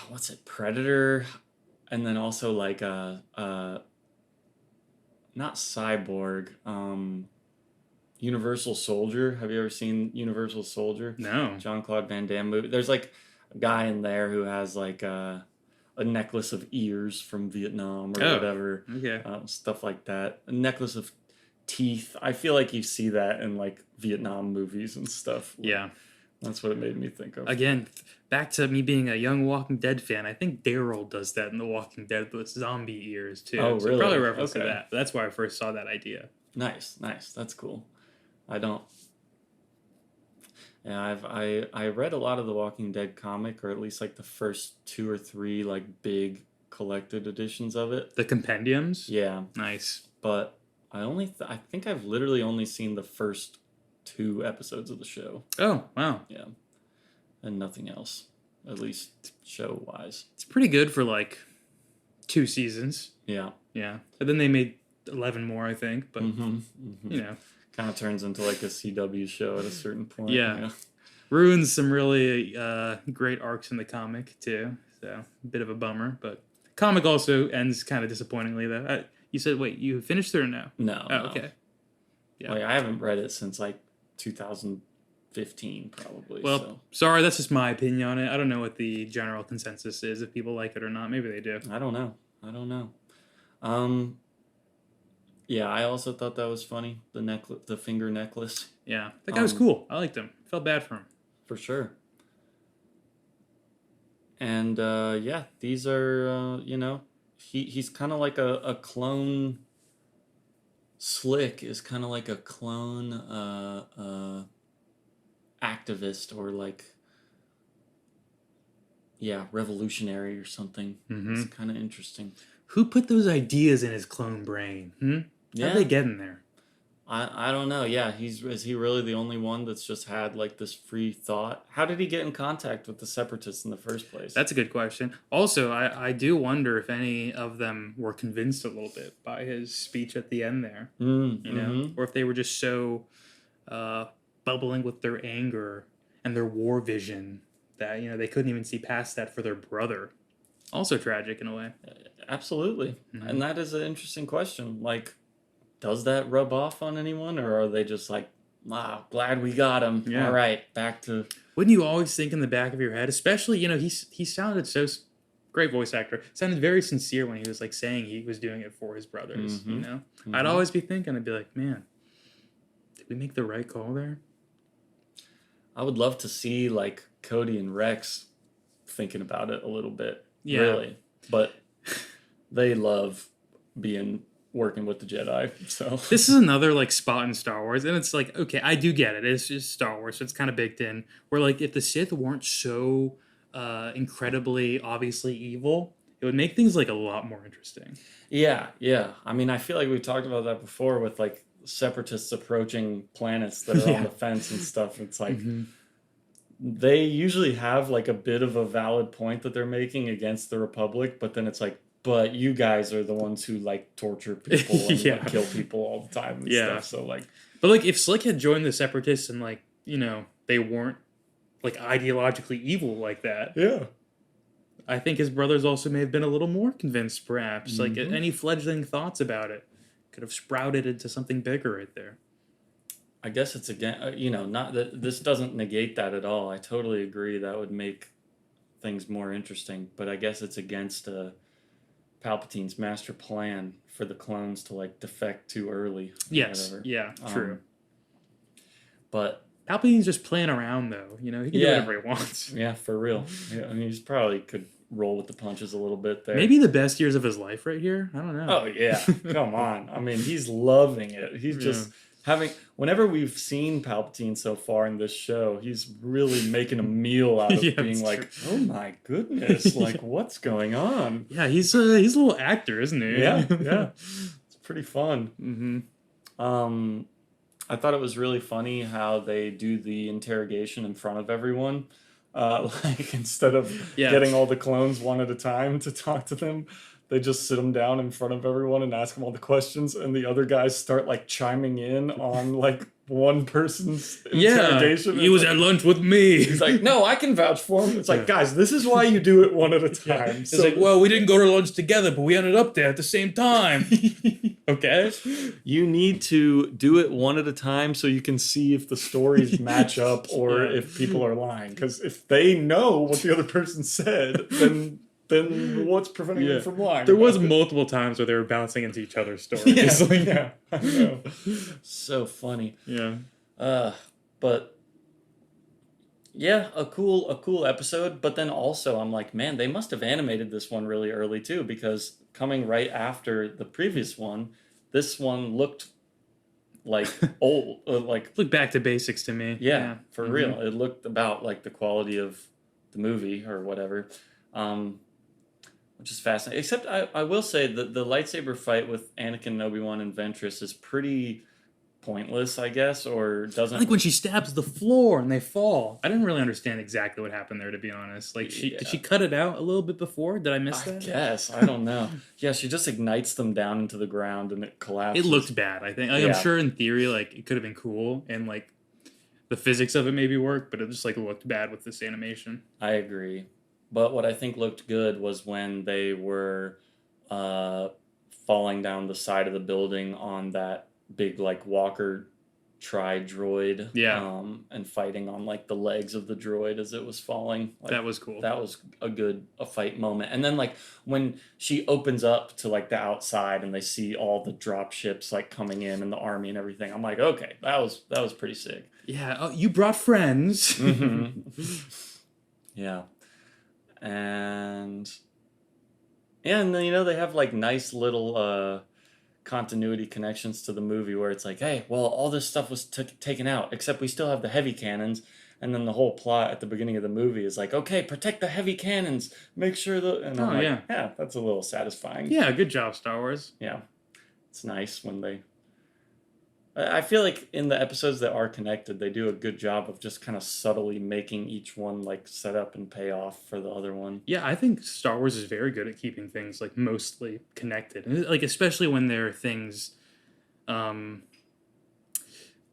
what's it, Predator, and then also like not Cyborg, Universal Soldier. Have you ever seen Universal Soldier? No. Jean-Claude Van Damme movie. There's like a guy in there who has like a necklace of ears from Vietnam or Oh. whatever, Okay. stuff like that. A necklace of teeth. I feel like you see that in like Vietnam movies and stuff. Yeah. That's what it made me think of. Again, back to me being a young Walking Dead fan. I think Daryl does that in The Walking Dead with zombie ears, too. Oh, So really? probably a reference to Okay. that. But that's why I first saw that idea. Nice. That's cool. I don't. Yeah, I read a lot of the Walking Dead comic, or at least like the first 2 or 3 like big collected editions of it. The compendiums? Yeah, Nice. but I think I've literally only seen the first 2 episodes of the show. Oh, wow. Yeah, and nothing else, at least show wise. It's pretty good for like 2 seasons. Yeah. Yeah. And then they made 11 more, I think. But, you know, Kind of turns into like a CW show at a certain point. Yeah. ruins some really great arcs in the comic, too. So, a bit of a bummer. But comic also ends kind of disappointingly, though. You said, wait, you finished it or no? No. Oh, no. okay. Yeah. Like, I haven't read it since like 2015, probably. Well, so. sorry, that's just my opinion on it. I don't know what the general consensus is, if people like it or not. Maybe they do. I don't know. Yeah, I also thought that was funny. The finger necklace, Yeah. That guy was cool. I liked him. Felt bad for him. for sure. And yeah, these are he's kind of like a clone. Slick is kind of like a clone activist, or like revolutionary or something. Mhm. It's kind of interesting. Who put those ideas in his clone brain? Yeah. How'd they get in there? I don't know. Yeah, is he really the only one that's just had like this free thought? How did he get in contact with the separatists in the first place? That's a good question. Also, I do wonder if any of them were convinced a little bit by his speech at the end there, you know, or if they were just so bubbling with their anger and their war vision that, you know, they couldn't even see past that for their brother. Also tragic in a way. Absolutely. And that is an interesting question. Like, does that rub off on anyone, or are they just like, wow, glad we got him. Yeah. All right, back to... Wouldn't you always think in the back of your head, especially, you know, he sounded so... Great voice actor. Sounded very sincere when he was like saying he was doing it for his brothers, you know? I'd always be thinking, I'd be like, man, did we make the right call there? I would love to see like Cody and Rex thinking about it a little bit. Yeah. Really. But they love working with the Jedi, so... This is another like spot in Star Wars, and it's like, okay, I do get it. It's just Star Wars, so it's kind of baked in. Where like if the Sith weren't so incredibly obviously evil, it would make things like a lot more interesting. Yeah. I mean, I feel like we talked about that before with like separatists approaching planets that are on the fence and stuff. It's like they usually have like a bit of a valid point that they're making against the Republic, but then it's like, but you guys are the ones who like torture people and like, kill people all the time and stuff. So like, but like if Slick had joined the separatists and like, you know, they weren't like ideologically evil like that. Yeah. I think his brothers also may have been a little more convinced, perhaps. Like any fledgling thoughts about it could have sprouted into something bigger right there. I guess it's again, not that this doesn't negate that at all. I totally agree. That would make things more interesting. But I guess it's against Palpatine's master plan for the clones to like defect too early or Yes. whatever. Yeah. True. But Palpatine's just playing around, though. He can do whatever he wants. Yeah, for real. Yeah, I mean, he's probably could roll with the punches a little bit there. Maybe the best years of his life right here. I don't know. Oh yeah, come on. I mean, he's loving it. He's just having. Whenever we've seen Palpatine so far in this show, he's really making a meal out of being like, "Oh my goodness, like what's going on?" Yeah, he's a little actor, isn't he? Yeah, yeah. It's pretty fun. Mm-hmm. I thought it was really funny how they do the interrogation in front of everyone. Like instead of getting all the clones one at a time to talk to them, they just sit them down in front of everyone and ask them all the questions, and the other guys start like chiming in on like one person's interrogation. He was at lunch with me. He's like, no, I can vouch for him. It's like, guys, this is why you do it one at a time. It's like, well, we didn't go to lunch together, but we ended up there at the same time. Okay? You need to do it one at a time so you can see if the stories match up or if people are lying. Because if they know what the other person said, then what's preventing them from lying? There was multiple times where they were bouncing into each other's stories. Yeah, I know. So funny. Yeah. But yeah, a cool episode. But then also I'm like, man, they must have animated this one really early too, because coming right after the previous one, this one looked like old, look back to basics to me. Yeah, for real. It looked about like the quality of the movie or whatever. Which is fascinating. Except I will say that the lightsaber fight with Anakin, Obi-Wan, and Ventress is pretty pointless, I guess, or doesn't... I think when she stabs the floor and they fall. I didn't really understand exactly what happened there, to be honest. Like, did she cut it out a little bit before? Did I miss that? I guess. I don't know. Yeah, she just ignites them down into the ground and it collapses. It looked bad, I think. Like, I'm sure in theory, like, it could have been cool and, like, the physics of it maybe worked, but it just, like, looked bad with this animation. I agree. But what I think looked good was when they were falling down the side of the building on that big like walker tri-droid. Yeah. And fighting on like the legs of the droid as it was falling. Like, that was cool. That was a fight moment. And then like when she opens up to like the outside and they see all the drop ships like coming in and the army and everything, I'm like, okay, that was pretty sick. Yeah. Oh, you brought friends. Yeah. And then, they have like nice little continuity connections to the movie where it's like, hey, well, all this stuff was taken out, except we still have the heavy cannons. And then the whole plot at the beginning of the movie is like, okay, protect the heavy cannons, make sure that. And I'm like, yeah, that's a little satisfying. Yeah, good job, Star Wars. Yeah, it's nice when they. I feel like in the episodes that are connected, they do a good job of just kind of subtly making each one like set up and pay off for the other one. Yeah, I think Star Wars is very good at keeping things like mostly connected, and like especially when there are things that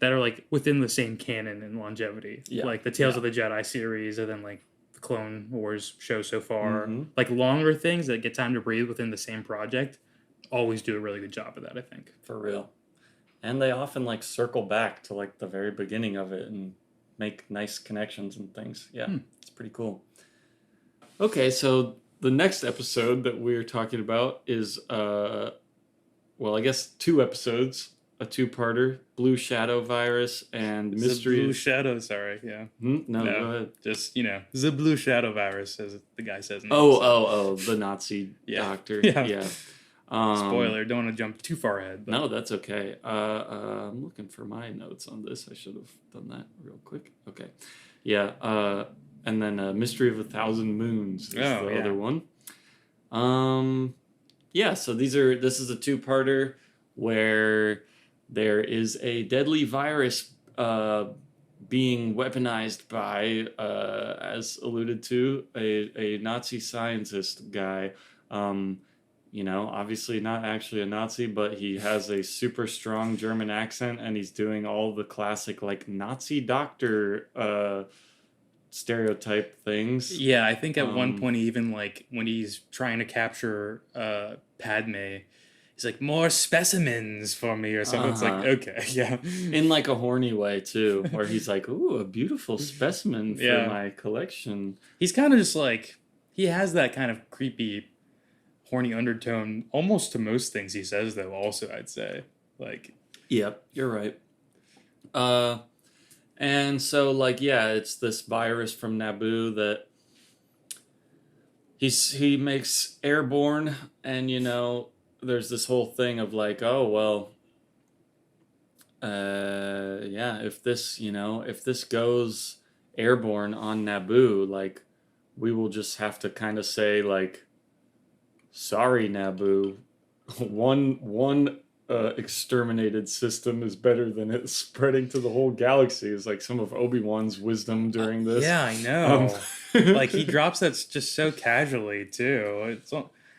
are like within the same canon and longevity. Yeah. Like the Tales of the Jedi series, and then like the Clone Wars show so far. Like longer things that get time to breathe within the same project always do a really good job of that, I think. For real. And they often like circle back to like the very beginning of it and make nice connections and things. Yeah, it's pretty cool. Okay, so the next episode that we're talking about is, I guess 2 episodes, a 2-parter, Blue Shadow Virus and Mystery... The Blue Shadow, sorry, yeah. No, go ahead. Just, the Blue Shadow Virus, as the guy says. The Nazi doctor. Yeah. Spoiler, don't want to jump too far ahead. But. No, that's okay. I'm looking for my notes on this. I should have done that real quick. Okay. Yeah. And then Mystery of a Thousand Moons is the other one. So this is a 2-parter where there is a deadly virus being weaponized by, as alluded to, a Nazi scientist guy. Obviously not actually a Nazi, but he has a super strong German accent, and he's doing all the classic like Nazi doctor stereotype things. Yeah, I think at one point he even like when he's trying to capture Padme, he's like, more specimens for me or something. It's like, Uh-huh. okay, yeah. In like a horny way too, where he's like, "Ooh, a beautiful specimen for Yeah. my collection." He's kind of just like, he has that kind of creepy, horny undertone almost to most things he says, though, also, I'd say. Like, Yep, you're right. Uh, and so like yeah, it's this virus from Naboo that he makes airborne, and there's this whole thing of like, oh well, yeah, if this goes airborne on Naboo, like we will just have to kind of say like, sorry, Naboo, one exterminated system is better than it spreading to the whole galaxy. Is like some of Obi-Wan's wisdom during this. yeah, I Um, know. Like, he drops that just so casually, too.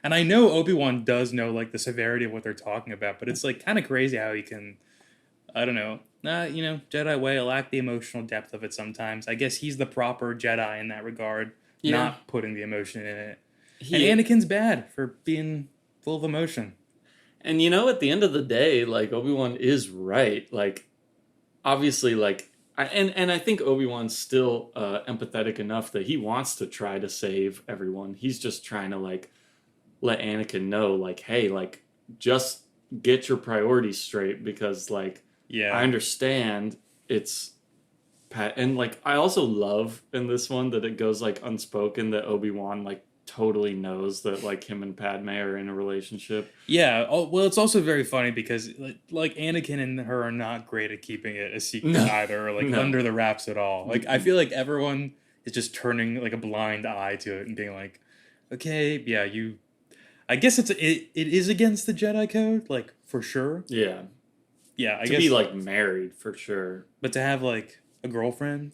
And I know Obi-Wan does know, like, the severity of what they're talking about, but it's, like, kind of crazy how he can, I don't know. Jedi way lack the emotional depth of it sometimes. I guess he's the proper Jedi in that regard, yeah, not putting the emotion in it. he And Anakin's bad for being full of emotion. and at the end of the day, like Obi-Wan is right. Like obviously, like and I think Obi-Wan's still empathetic enough that he wants to try to save everyone. He's just trying to like let Anakin know, like, hey, like just get your priorities straight because like I Yeah. understand it's Pat, and like I also love in this one that it goes like unspoken that Obi-Wan like totally knows that like him and Padme are in a relationship. Yeah. Oh, well, it's also very funny because like Anakin and her are not great at keeping it a secret No, either, or like no, under the wraps at all. Like, I feel like everyone is just turning like a blind eye to it and being like, okay, yeah, you. I guess it is against the Jedi code, like, for sure. yeah, Yeah, I to guess. be like married for sure. But to have like a girlfriend.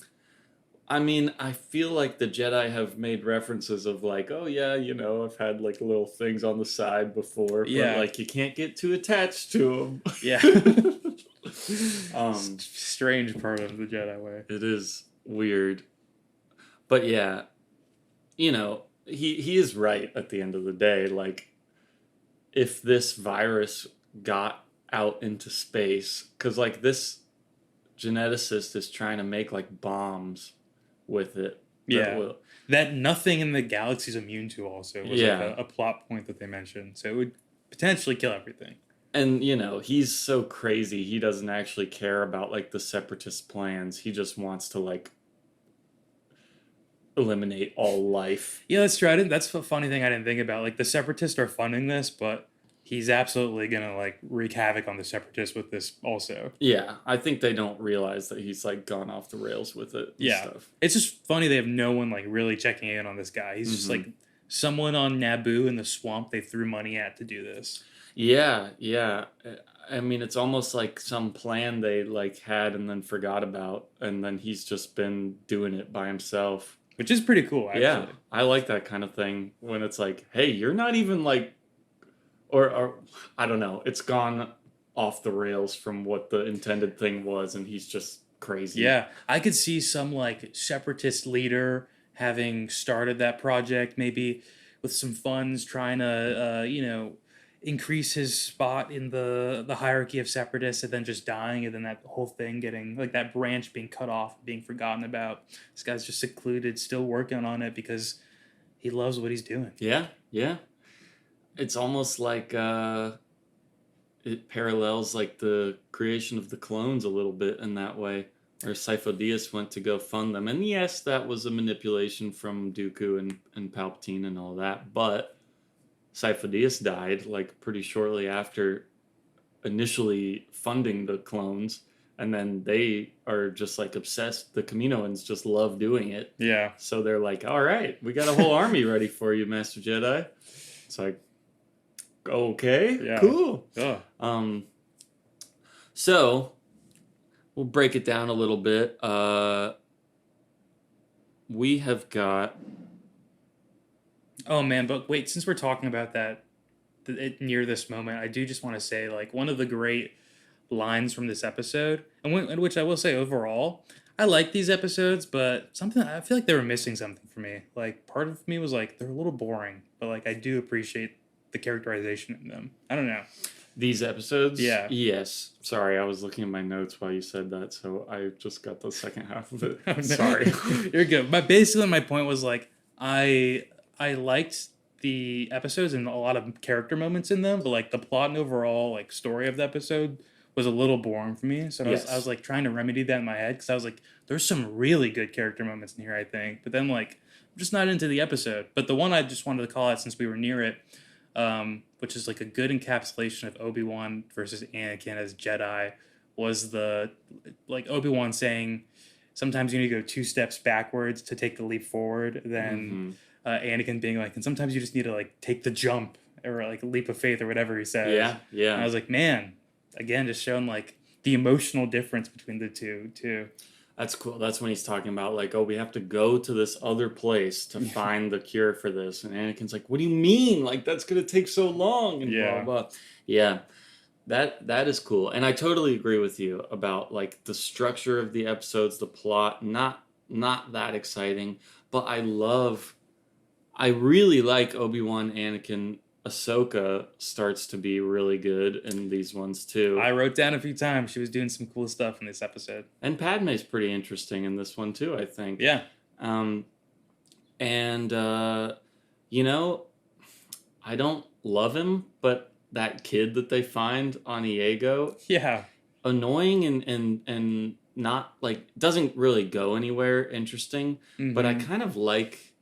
I mean, I feel like the Jedi have made references of like, oh yeah, I've had like little things on the side before, but Yeah. like you can't get too attached to Yeah. them. um, Strange part of the Jedi way. it is weird, but yeah, he is right at the end of the day. Like, if this virus got out into space, because like this geneticist is trying to make like bombs with it. Yeah. That nothing in the galaxy is immune to also was Yeah. like a plot point that they mentioned. So it would potentially kill everything. And he's so crazy. He doesn't actually care about like the separatist plans. He just wants to like eliminate all life. Yeah, that's true. That's a funny thing I didn't think about. Like, the separatists are funding this, but he's absolutely gonna like wreak havoc on the separatists with this also. Yeah, I think they don't realize that he's like gone off the rails with it and Yeah. stuff. It's just funny they have no one like really checking in on this guy. He's just like someone on Naboo in the swamp they threw money at to do this. Yeah, yeah. I mean, it's almost like some plan they like had and then forgot about, and then he's just been doing it by himself. Which is pretty cool, actually. Yeah, I like that kind of thing when it's like, hey, you're not even like, or I don't know, it's gone off the rails from what the intended thing was, and he's just crazy. Yeah, I could see some like separatist leader having started that project, maybe with some funds, trying to, increase his spot in the hierarchy of separatists, and then just dying, and then that whole thing getting like that branch being cut off, being forgotten about. This guy's just secluded, still working on it because he loves what he's doing. Yeah, yeah. It's almost like it parallels like the creation of the clones a little bit in that way, where Sifo-Dyas went to go fund them. And yes, that was a manipulation from Dooku and Palpatine and all that, but Sifo-Dyas died like pretty shortly after initially funding the clones, and then they are just like obsessed. The Kaminoans just love doing it. Yeah. So they're like, all right, we got a whole army ready for you, Master Jedi. It's like, okay, Yeah. cool. Oh. So we'll break it down a little bit. We have got. Oh man, but wait, since we're talking about that near this moment, I do just want to say like one of the great lines from this episode, and which I will say overall, I like these episodes, but something I feel like they were missing something for me. Like, part of me was like, they're a little boring, but like I do appreciate the characterization in them. I don't know. These episodes? Yeah. Yes. Sorry, I was looking at my notes while you said that, so I just got the second half of it. Oh, no. Sorry. You're good. But basically, my point was like, I liked the episodes and a lot of character moments in them, but like the plot and overall like story of the episode was a little boring for me. So I was like trying to remedy that in my head because I was like, there's some really good character moments in here, I think. But then like, I'm just not into the episode. But the one I just wanted to call out since we were near it, which is like a good encapsulation of Obi-Wan versus Anakin as Jedi, was the like Obi-Wan saying sometimes you need to go 2 steps backwards to take the leap forward. Then Anakin being like, and sometimes you just need to like take the jump or like leap of faith or whatever he says. Yeah. And I was like, man, again, just showing like the emotional difference between the two too. That's cool. That's when he's talking about like, oh, we have to go to this other place to find the cure for this. And Anakin's like, what do you mean? Like, that's going to take so long and blah, blah. Yeah, that is cool. And I totally agree with you about like the structure of the episodes, the plot, not that exciting. But I really like Obi-Wan, Anakin, Ahsoka starts to be really good in these ones too. I wrote down a few times she was doing some cool stuff in this episode. And Padme's pretty interesting in this one too, I think. Yeah. You know, I don't love him, but that kid that they find on Iago, yeah, annoying and not like doesn't really go anywhere interesting. But I kind of like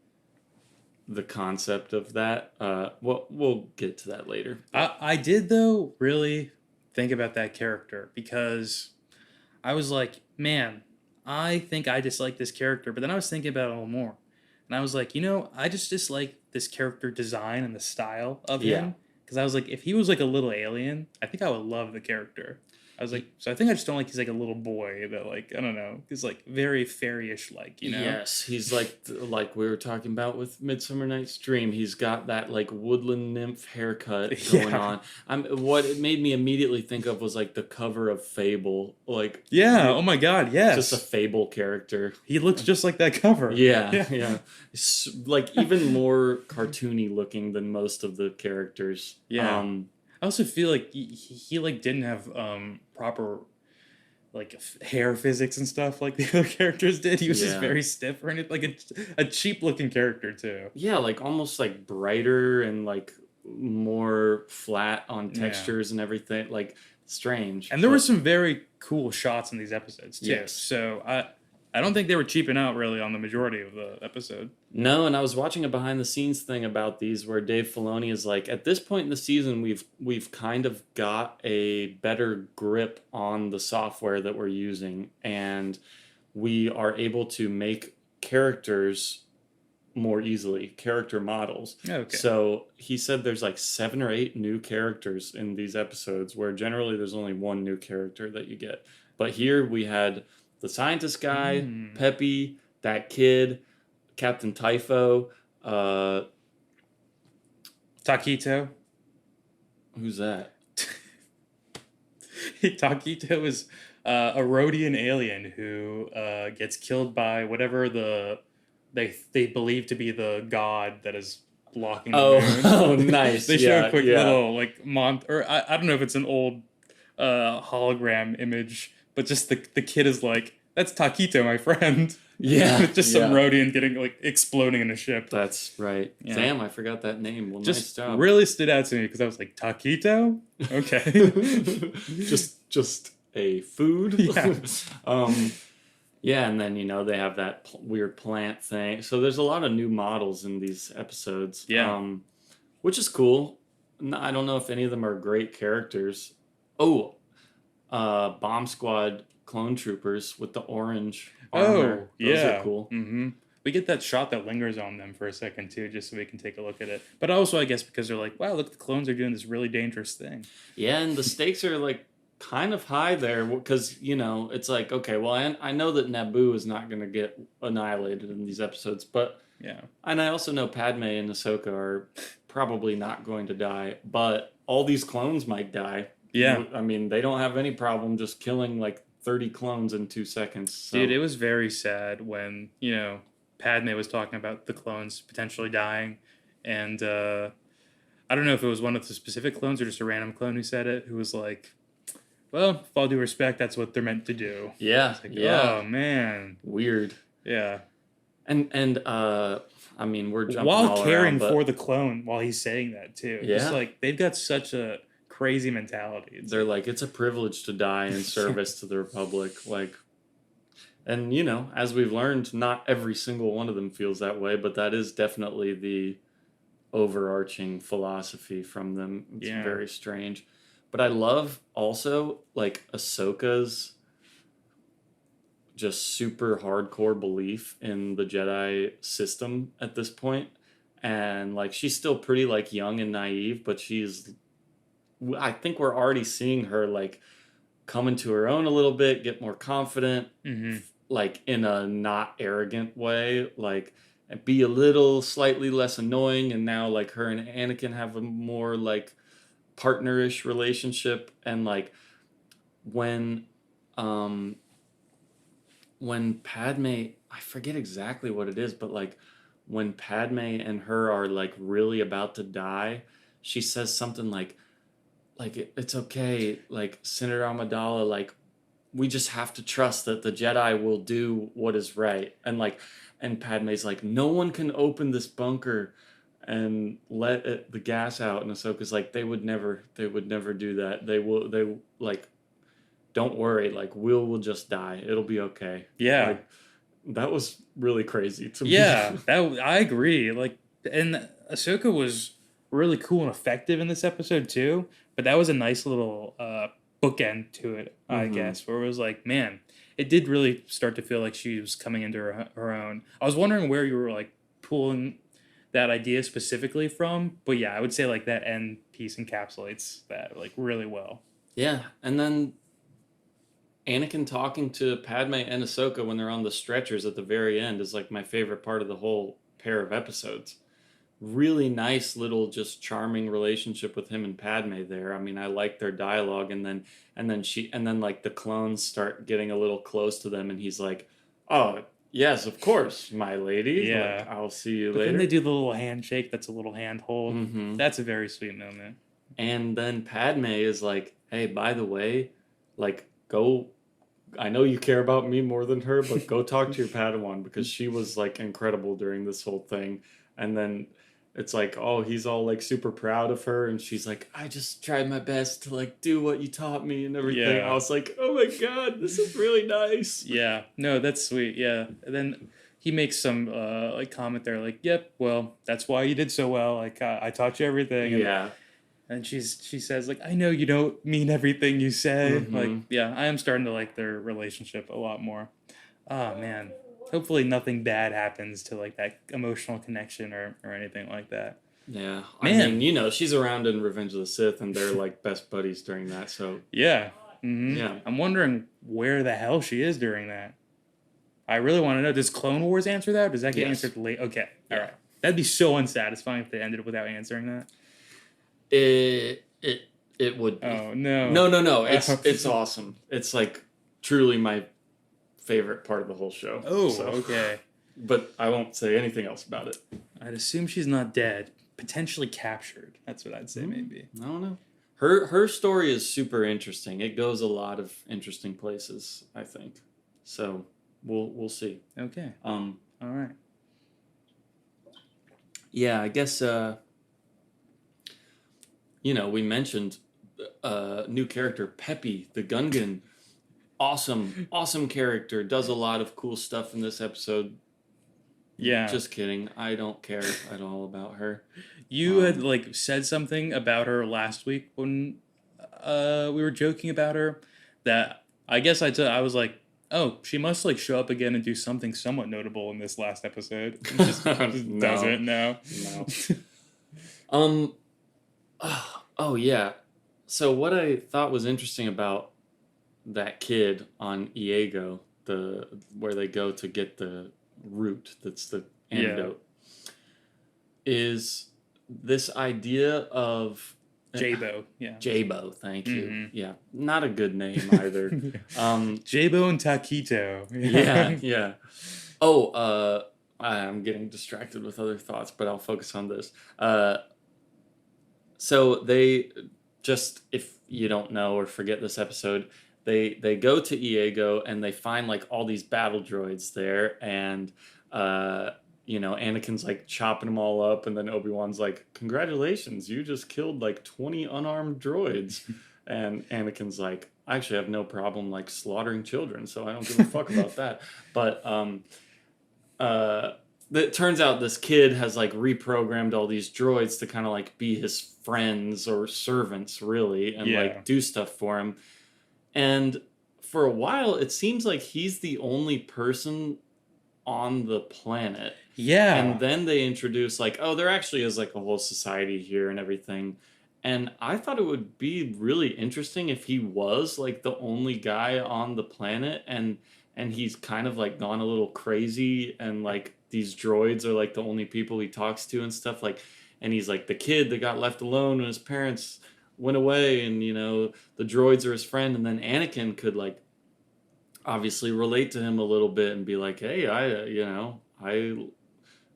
the concept of that. We'll get to that later. I did though really think about that character because I was like, man, I think I dislike this character, but then I was thinking about it a little more, and I was like, I just dislike this character design and the style of him because I was like, if he was like a little alien, I think I would love the character. I was like, so I think I just don't like he's like a little boy that like, I don't know, he's like very fairy-ish like, Yes, he's like we were talking about with Midsummer Night's Dream. He's got that like woodland nymph haircut going on. What it made me immediately think of was like the cover of Fable. Like oh my god, yes. Just a Fable character. He looks just like that cover. Yeah. It's like even more cartoony looking than most of the characters. Yeah. I also feel like he like didn't have proper like hair physics and stuff like the other characters did. He was just very stiff or anything, like a cheap looking character too. Yeah, like almost like brighter and like more flat on textures and everything. Like strange. And there were some very cool shots in these episodes too. Yes. So I don't think they were cheaping out really on the majority of the episode. No, and I was watching a behind the scenes thing about these where Dave Filoni is like, at this point in the season, we've kind of got a better grip on the software that we're using, and we are able to make characters more easily, character models. Okay. So he said there's like 7 or 8 new characters in these episodes, where generally there's only one new character that you get. But here we had the scientist guy, Peppy, that kid, Captain Typho, Taquito. Who's that? Taquito is a Rhodian alien who gets killed by whatever they believe to be the god that is blocking the moon. Oh, nice. They show a quick little like I don't know if it's an old hologram image, but just the kid is like, that's Taquito, my friend. Yeah. Just some Rhodian getting like exploding in a ship. That's right. Yeah. Damn, I forgot that name. Well, just nice job. Really stood out to me because I was like, Taquito? Okay. just a food. Yeah. And then, they have that weird plant thing. So there's a lot of new models in these episodes. Yeah. Which is cool. I don't know if any of them are great characters. Oh, Bomb Squad clone troopers with the orange armor. Those are cool. Mm-hmm. We get that shot that lingers on them for a second too, just so we can take a look at it. But also, I guess because they're like, wow, look, the clones are doing this really dangerous thing. Yeah, and the stakes are like kind of high there because it's like, okay, well, I know that Naboo is not going to get annihilated in these episodes, but and I also know Padme and Ahsoka are probably not going to die, but all these clones might die. Yeah, I mean, they don't have any problem just killing like 30 clones in 2 seconds. So. Dude, it was very sad when, Padme was talking about the clones potentially dying. And I don't know if it was one of the specific clones or just a random clone who said it, who was like, well, with all due respect, that's what they're meant to do. Yeah, It's like, yeah. oh man, Weird. yeah. And I mean, we're jumping While all caring around, for but the clone while he's saying that too. Just yeah, like they've got such a crazy mentality. It's they're like, it's a privilege to die in service to the Republic. Like, and you know, as we've learned, not every single one of them feels that way, but that is definitely the overarching philosophy from them. It's yeah. very strange. But I love also like Ahsoka's just super hardcore belief in the Jedi system at this point. And like she's still pretty like young and naive, but I think we're already seeing her like come into her own a little bit, get more confident, Mm-hmm. like in a not arrogant way, like and be a little slightly less annoying. And now like her and Anakin have a more like partnerish relationship. And like when um when Padme, I forget exactly what it is, but like when Padme and her are like really about to die, she says something like it's okay, like Senator Amidala, like we just have to trust that the Jedi will do what is right. And like and Padme's like, no one can open this bunker and the gas out. And Ahsoka's like, they would never do that. They like don't worry, like will just die. It'll be okay. Yeah. Like that was really crazy to me. Yeah. That I agree. Like, and Ahsoka was really cool and effective in this episode too. But that was a nice little bookend to it, I guess, where it was like, man, it did really start to feel like she was coming into her own. I was wondering where you were like pulling that idea specifically from, but yeah, I would say like that end piece encapsulates that like really well. Yeah, and then Anakin talking to Padme and Ahsoka when they're on the stretchers at the very end is like my favorite part of the whole pair of episodes. Really nice little just charming relationship with him and Padme there. I mean, I like their dialogue. And then like the clones start getting a little close to them and he's like, "Oh, yes, of course, my lady. Yeah. Like, I'll see you But later." then they do the little handshake that's a little handhold. Mm-hmm. That's a very sweet moment. And then Padme is like, "Hey, by the way, like go I know you care about me more than her, but go talk to your Padawan because she was like incredible during this whole thing." And then it's like, oh, he's all like super proud of her, and she's like, "I just tried my best to like do what you taught me and everything." Yeah. I was like, oh my god, this is really nice. Yeah. No, that's sweet. Yeah. And then he makes some like comment there, like, "Yep, well, that's why you did so well. Like, I taught you everything." And, Yeah. and she says, like, "I know you don't mean everything you say." Mhm. Like, yeah, I am starting to like their relationship a lot more. Oh man. Hopefully nothing bad happens to like that emotional connection or anything like that. Yeah. Man. I mean, you know, she's around in Revenge of the Sith, and they're like best buddies during that. So Yeah. Mm-hmm. yeah. I'm wondering where the hell she is during that. I really want to know. Does Clone Wars answer that? Or does that get Yes. answered late? Okay. Yeah. All right. That'd be so unsatisfying if they ended up without answering that. It would be. Oh no. No. It's awesome. It's like truly my favorite part of the whole show. Oh, So- okay. But I won't say anything else about it. I'd assume she's not dead. Potentially captured. That's what I'd say, maybe. I don't know. Her story is super interesting. It goes a lot of interesting places, I think. So we'll see. Okay. All right. Yeah, I guess we mentioned new character Peppy the Gungan. Awesome character. Does a lot of cool stuff in this episode. Yeah. Just kidding. I don't care at all about her. You had like said something about her last week when we were joking about her that I guess I was like, oh, she must like show up again and do something somewhat notable in this last episode. It just No. doesn't. No. Oh yeah. So what I thought was interesting about that kid on Iego, where they go to get the root that's the antidote, is this idea of Jabo. Yeah. Jabo, thank you. Mhm. Yeah. Not a good name either. Jabo and Taquito. Yeah. Oh, I'm getting distracted with other thoughts, but I'll focus on this. So they just, if you don't know or forget this episode, they go to Iego and they find like all these battle droids there, and uh, Anakin's like chopping them all up, and then Obi-Wan's like, "Congratulations, you just killed like 20 unarmed droids," and Anakin's like, "I actually have no problem like slaughtering children, so I don't give a fuck about that." But uh, it turns out this kid has like reprogrammed all these droids to kind of like be his friends or servants, really, and Yeah. like do stuff for him. And for a while, it seems like he's the only person on the planet. Yeah. And then they introduce like, oh, there actually is like a whole society here and everything. And I thought it would be really interesting if he was like the only guy on the planet, and he's kind of like gone a little crazy, and like these droids are like the only people he talks to and stuff, like, and he's like the kid that got left alone when his parents went away, and the droids are his friend, and then Anakin could like obviously relate to him a little bit and be like, hey, I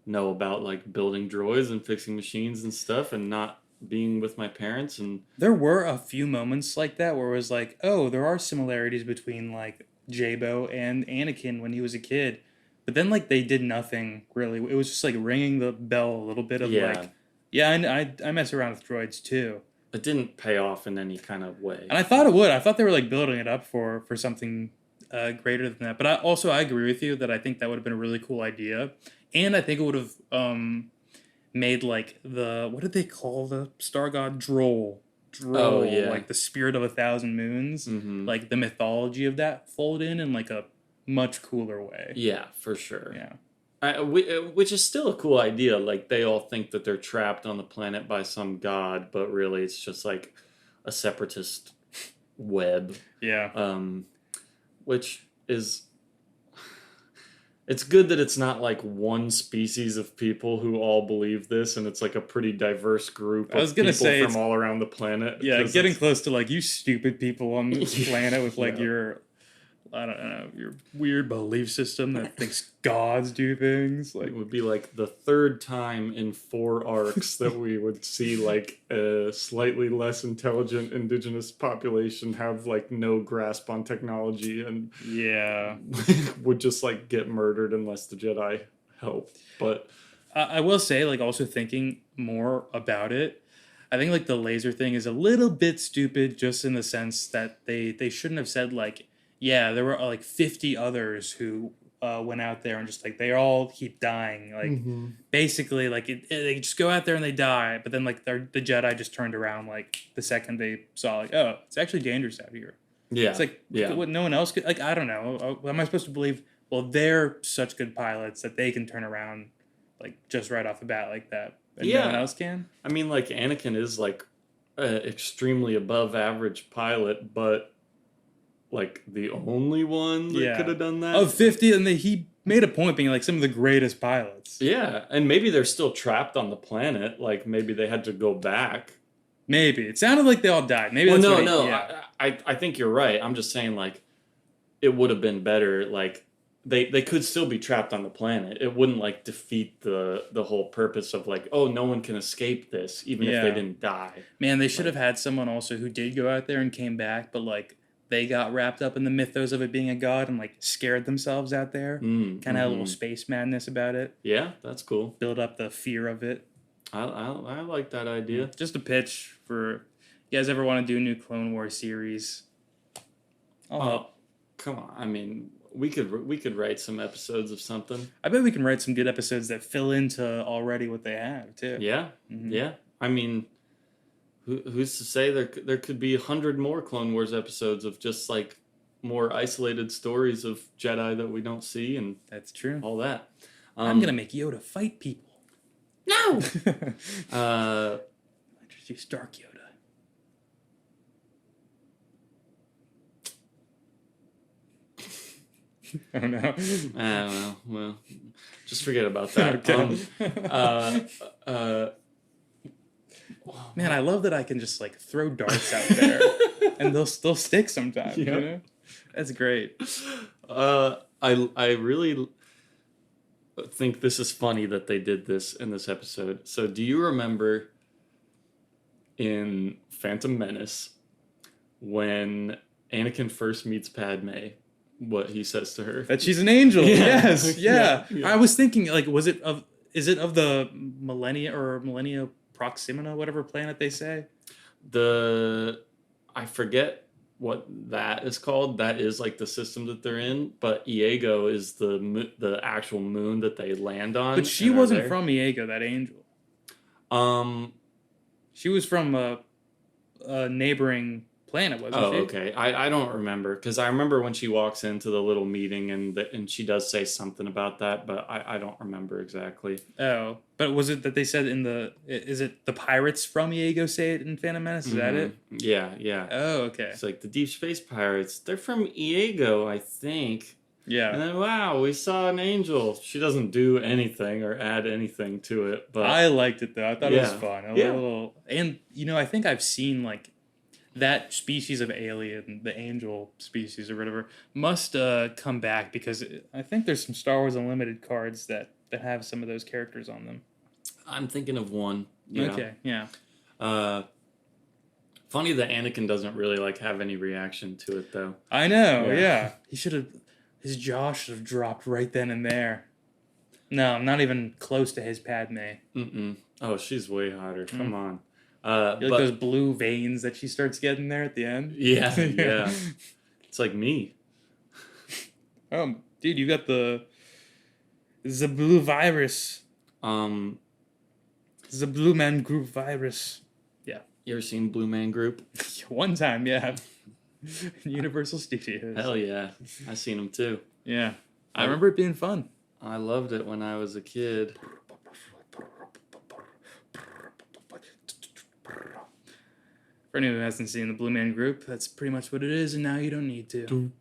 know about like building droids and fixing machines and stuff, and not being with my parents. And There were a few moments like that where it was like, oh, there are similarities between like Jabo and Anakin when he was a kid. But then like they did nothing really. It was just like ringing the bell a little bit of yeah, like, yeah, I mess around with droids too. it didn't pay off in any kind of way. And I thought it would. I thought they were like building it up for something greater than that. But I agree with you that I think that would have been a really cool idea, and I think it would have made like the, what did they call the star god, Droll? Oh, yeah. Like the spirit of 1,000 moons, Mhm. like the mythology of that fold in like a much cooler way. Yeah, for sure. Yeah. Which is still a cool idea. Like they all think that they're trapped on the planet by some god, but really it's just like a separatist web. Yeah. Which is, it's good that it's not like one species of people who all believe this, and it's like a pretty diverse group I was of gonna people say from all around the planet. Yeah, 'cause getting it's- close to like, you stupid people on this planet with like Yeah. your, I don't know, your weird belief system that thinks gods do things. Like, It would be like the third time in 4 arcs that we would see like a slightly less intelligent indigenous population have like no grasp on technology, and yeah. would just like get murdered unless the Jedi help. But I will say, like, also thinking more about it, I think like the laser thing is a little bit stupid, just in the sense that they shouldn't have said like, yeah, there were like 50 others who went out there and just like they all keep dying. Like basically, like they just go out there and they die, but then like the Jedi just turned around like the second they saw like, oh, it's actually dangerous out here. yeah, It's like, yeah. what, no one else could, like, I don't know. Am I supposed to believe? Well, they're such good pilots that they can turn around like just right off the bat like that, and no one Yeah. else can. I mean, like Anakin is like an extremely above average pilot, but like the only one that Yeah. could have done that. Of 50, and he made a point being like some of the greatest pilots. Yeah, and maybe they're still trapped on the planet. Like maybe they had to go back. Maybe it sounded like they all died. Maybe Well, that's no, what no. Yeah. I think you're right. I'm just saying like it would have been better. Like they could still be trapped on the planet. It wouldn't like defeat the whole purpose of like, oh, no one can escape this, even if they Yeah. didn't die. Man, they should have had someone also who did go out there and came back, but like they got wrapped up in the mythos of it being a god and like scared themselves out there. Kind of had a little space madness about it. Yeah, that's cool. Build up the fear of it. I like that idea. Just a pitch for, you guys ever want to do a new Clone Wars series? I'll help. Oh, come on. I mean, we could write some episodes of something. I bet we can write some good episodes that fill into already what they have too. Yeah, Mhm. yeah. I mean, who's to say there could be 100 more Clone Wars episodes of just like more isolated stories of Jedi that we don't see and That's true. all that. I'm gonna make Yoda fight people. No. Introduce Dark Yoda. Oh no. I don't know. Well, just forget about that. Okay. Man, I love that I can just like throw darts out there and they'll stick sometimes. Yeah. You know? That's great. I really think this is funny that they did this in this episode. So, do you remember in Phantom Menace when Anakin first meets Padme, what he says to her. That she's an angel. Yeah. Yes, yeah. Yeah. I was thinking, like, is it of the Millennia Proxima, whatever planet they say? I forget what that is called. That is like the system that they're in, but Iago is the actual moon that they land on. But she wasn't from Iago, that angel. Um. She was from a neighboring planet, wasn't she? Oh, okay. I don't remember because I remember when she walks into the little meeting and she does say something about that, but I don't remember exactly. Oh, but was it that they said is it the pirates from Iago say it in Phantom Menace? Is that it? Yeah, yeah. Oh, okay. It's like the Deep Space Pirates. They're from Iago, I think. Yeah. And then, wow, we saw an angel. She doesn't do anything or add anything to it, but I liked it though. I thought it was Yeah. fun. Yeah. Little, and I think I've seen like that species of alien, the angel species or whatever, must come back because I think there's some Star Wars Unlimited cards that have some of those characters on them. I'm thinking of one. Yeah. Okay, yeah. Funny that Anakin doesn't really like have any reaction to it though. I know, Yeah. yeah. His jaw should have dropped right then and there. No, I'm not even close to his Padme. Mm-mm. Oh, she's way hotter. Come on. You like those blue veins that she starts getting there at the end? Yeah, yeah. It's like me. Oh, dude, you got the blue virus. The The Blue Man Group virus. Yeah. You ever seen Blue Man Group? One time, yeah. Universal Studios. Hell yeah. I seen them too. Yeah. I remember it being fun. I loved it when I was a kid. For anyone who hasn't seen the Blue Man Group, that's pretty much what it is, and now you don't need to.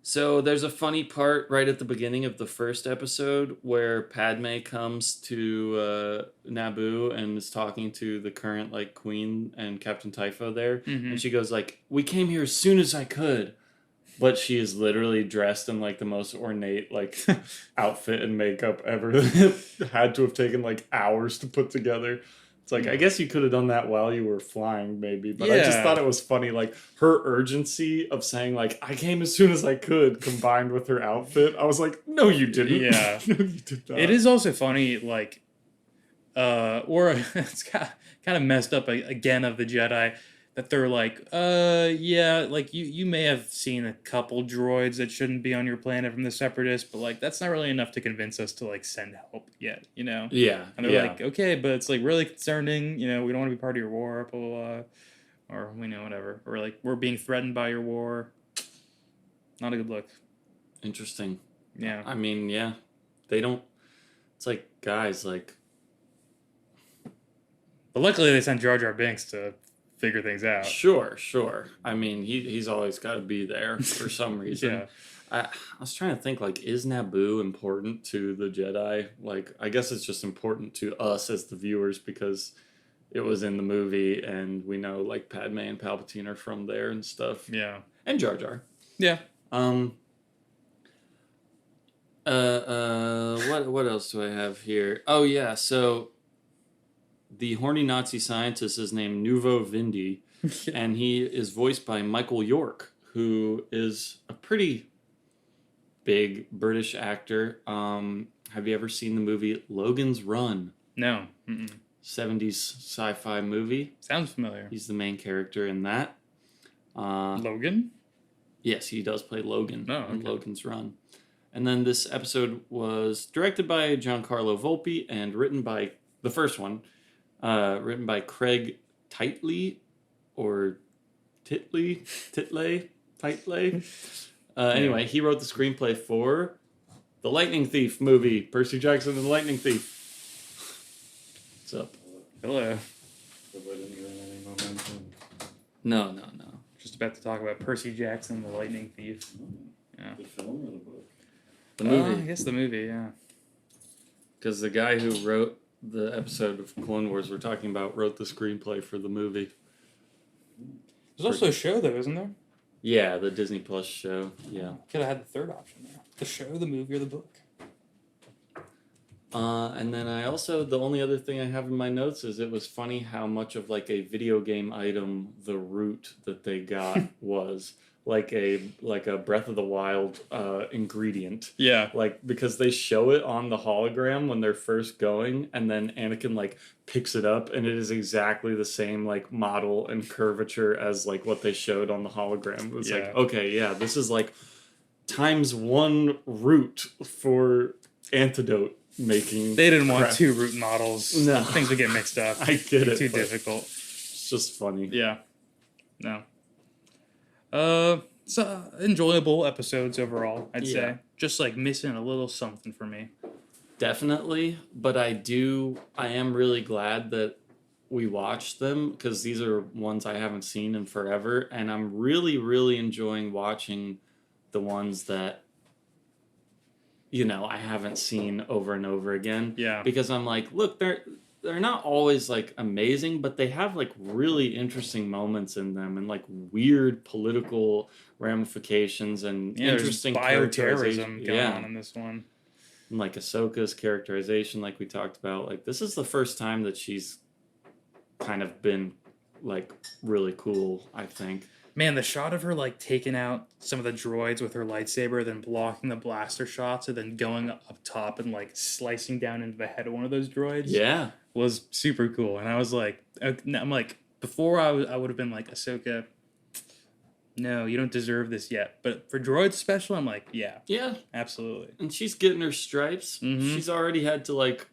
So there's a funny part right at the beginning of the first episode where Padme comes to Naboo and is talking to the current like queen and Captain Typho there, and she goes like, "We came here as soon as I could," but she is literally dressed in like the most ornate like outfit and makeup ever. Had to have taken like hours to put together. It's like, I guess you could have done that while you were flying, maybe. But I just thought it was funny, like, her urgency of saying, like, I came as soon as I could, combined with her outfit. I was like, no, you didn't. Yeah. No, you did not. It is also funny, like, or it's kind of messed up again of the Jedi, that they're like, yeah, like, you may have seen a couple droids that shouldn't be on your planet from the Separatists, but, like, that's not really enough to convince us to, like, send help yet, you know? Yeah. And they're like, okay, but it's, like, really concerning, we don't want to be part of your war, blah, blah, blah. Or, whatever. Or, like, we're being threatened by your war. Not a good look. Interesting. Yeah. I mean, yeah. They don't... It's like, guys, like... But luckily they sent Jar Jar Binks to figure things out. Sure. I mean, he's always got to be there for some reason. Yeah. I was trying to think, like, is Naboo important to the Jedi? Like, I guess it's just important to us as the viewers because it was in the movie and we know, like, Padme and Palpatine are from there and stuff. Yeah. And Jar Jar. Yeah. What else do I have here? Oh, yeah, so... The horny Nazi scientist is named Nuvo Vindi, and he is voiced by Michael York, who is a pretty big British actor. Have you ever seen the movie Logan's Run? No. 70s sci-fi movie. Sounds familiar. He's the main character in that. Logan? Yes, he does play Logan in okay. Logan's Run. And then this episode was directed by Giancarlo Volpe and written by, the first one, written by Craig Titley, or Titley. Anyway, he wrote the screenplay for the Lightning Thief movie, Percy Jackson and the Lightning Thief. What's up? Hello. No. Just about to talk about Percy Jackson, the Lightning Thief. Yeah. The film or the book? The movie. I guess the movie, yeah. Because the guy who wrote the episode of Clone Wars we're talking about wrote the screenplay for the movie. There's also a show, though, isn't there? Yeah, the Disney Plus show. Yeah. Could have had the third option there. The show, the movie, or the book. And then the only other thing I have in my notes is it was funny how much of like a video game item the root that they got was. Like a Breath of the Wild ingredient. Yeah. Like, because they show it on the hologram when they're first going, and then Anakin like picks it up, and it is exactly the same like model and curvature as like what they showed on the hologram. It was like, okay, yeah, this is like ×1 root for antidote making. They didn't want 2 root models. No. Things would get mixed up. I get it. Too difficult. It's just funny. Yeah. No. So enjoyable episodes overall, I'd say. Just like missing a little something for me. Definitely, but I am really glad that we watched them because these are ones I haven't seen in forever, and I'm really, really enjoying watching the ones that I haven't seen over and over again. Yeah. Because I'm like, look, they're not always like amazing, but they have like really interesting moments in them and like weird political ramifications and interesting bioterrorism going on in this one. And like Ahsoka's characterization, like we talked about, like this is the first time that she's kind of been like really cool, I think. Man, the shot of her like taking out some of the droids with her lightsaber, then blocking the blaster shots, and then going up top and like slicing down into the head of one of those droids. Yeah, was super cool. And I was like, I'm like, before I would have been like, Ahsoka, no, you don't deserve this yet. But for droid special, I'm like, yeah, absolutely. And she's getting her stripes. Mm-hmm. She's already had to like,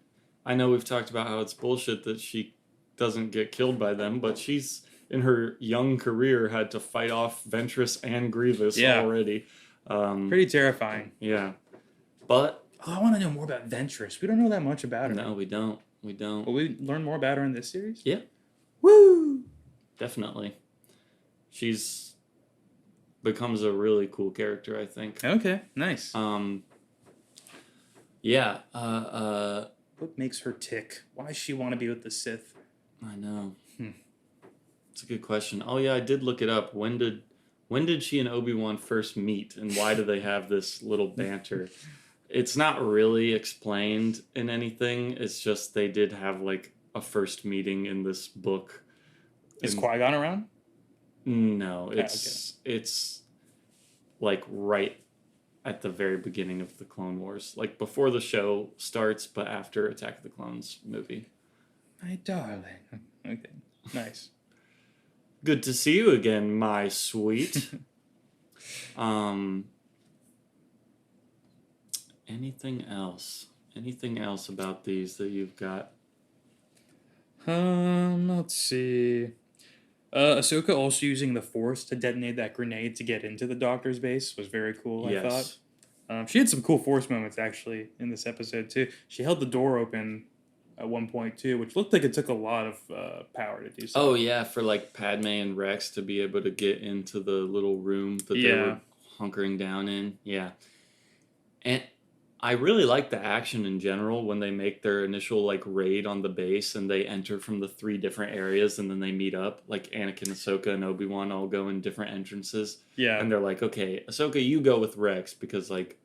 I know we've talked about how it's bullshit that she doesn't get killed by them, but she's in her young career had to fight off Ventress and Grievous already. Pretty terrifying. Yeah. But I want to know more about Ventress. We don't know that much about her. No, we don't. Will we learn more about her in this series? Yeah. Woo! Definitely. She's becomes a really cool character, I think. Okay, nice. Yeah. What makes her tick? Why does she want to be with the Sith? I know. It's a good question. Oh yeah, I did look it up. When did she and Obi-Wan first meet, and why do they have this little banter? It's not really explained in anything. It's just they did have like a first meeting in this book. Is Qui-Gon around? No, it's like right at the very beginning of the Clone Wars, like before the show starts, but after Attack of the Clones movie. My darling. Okay, nice. Good to see you again, my sweet. Anything else? Anything else about these that you've got? Let's see. Ahsoka also using the Force to detonate that grenade to get into the Doctor's base was very cool, I thought. She had some cool Force moments, actually, in this episode, too. She held the door open at one point, too, which looked like it took a lot of power to do so. Oh, yeah, for, like, Padme and Rex to be able to get into the little room that they were hunkering down in. Yeah. And I really like the action in general when they make their initial like raid on the base and they enter from the 3 different areas and then they meet up. Like Anakin, Ahsoka, and Obi-Wan all go in different entrances. Yeah. And they're like, okay, Ahsoka, you go with Rex because like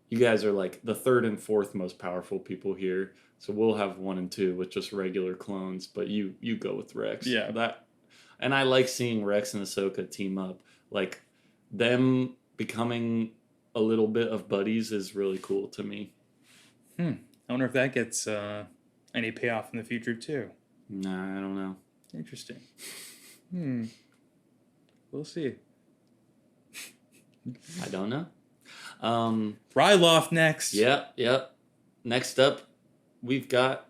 you guys are like the 3rd and 4th most powerful people here. So we'll have 1 and 2 with just regular clones, but you go with Rex. Yeah. And I like seeing Rex and Ahsoka team up. Like them becoming a little bit of buddies is really cool to me. I wonder if that gets any payoff in the future too. Nah, I don't know. Interesting. We'll see. I don't know. Ryloth next. Yep. Next up, we've got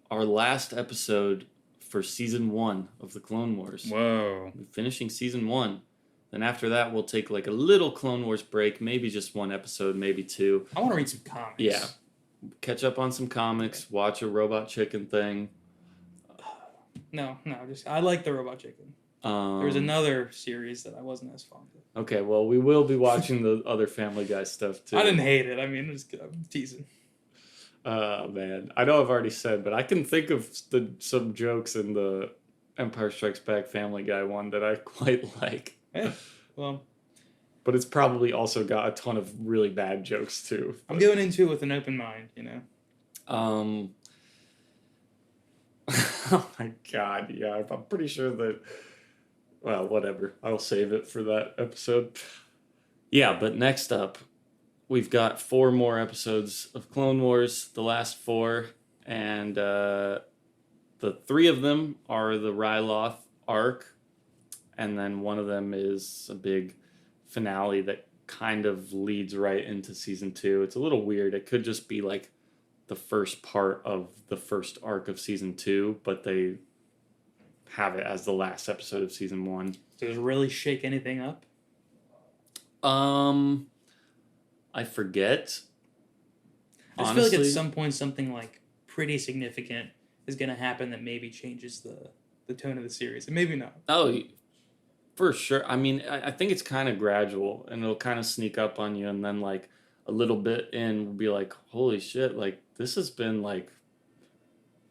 our last episode for season 1 of the Clone Wars. Whoa. We're finishing season 1. Then after that, we'll take like a little Clone Wars break, maybe just 1 episode, maybe 2. I want to read some comics. Yeah. Catch up on some comics, watch a Robot Chicken thing. No, I like the Robot Chicken. There was another series that I wasn't as fond of. Okay, well, we will be watching the other Family Guy stuff too. I didn't hate it. I mean, I'm teasing. Man. I know I've already said, but I can think of some jokes in the Empire Strikes Back Family Guy one that I quite like. Yeah, well, but it's probably also got a ton of really bad jokes too. I'm going into it with an open mind, you know. Oh my god, yeah, I'm pretty sure that. Well, whatever. I'll save it for that episode. Yeah, but next up, we've got 4 more episodes of Clone Wars, the last 4, and the 3 of them are the Ryloth arc, and then one of them is a big finale that kind of leads right into season 2. It's a little weird. It could just be like the first part of the first arc of season 2, but they have it as the last episode of season 1. Does it really shake anything up? I forget. I just feel like at some point something like pretty significant is going to happen that maybe changes the tone of the series, and maybe not. Oh, for sure. I mean, I think it's kind of gradual, and it'll kind of sneak up on you, and then like a little bit in, we'll be like, holy shit, like this has been like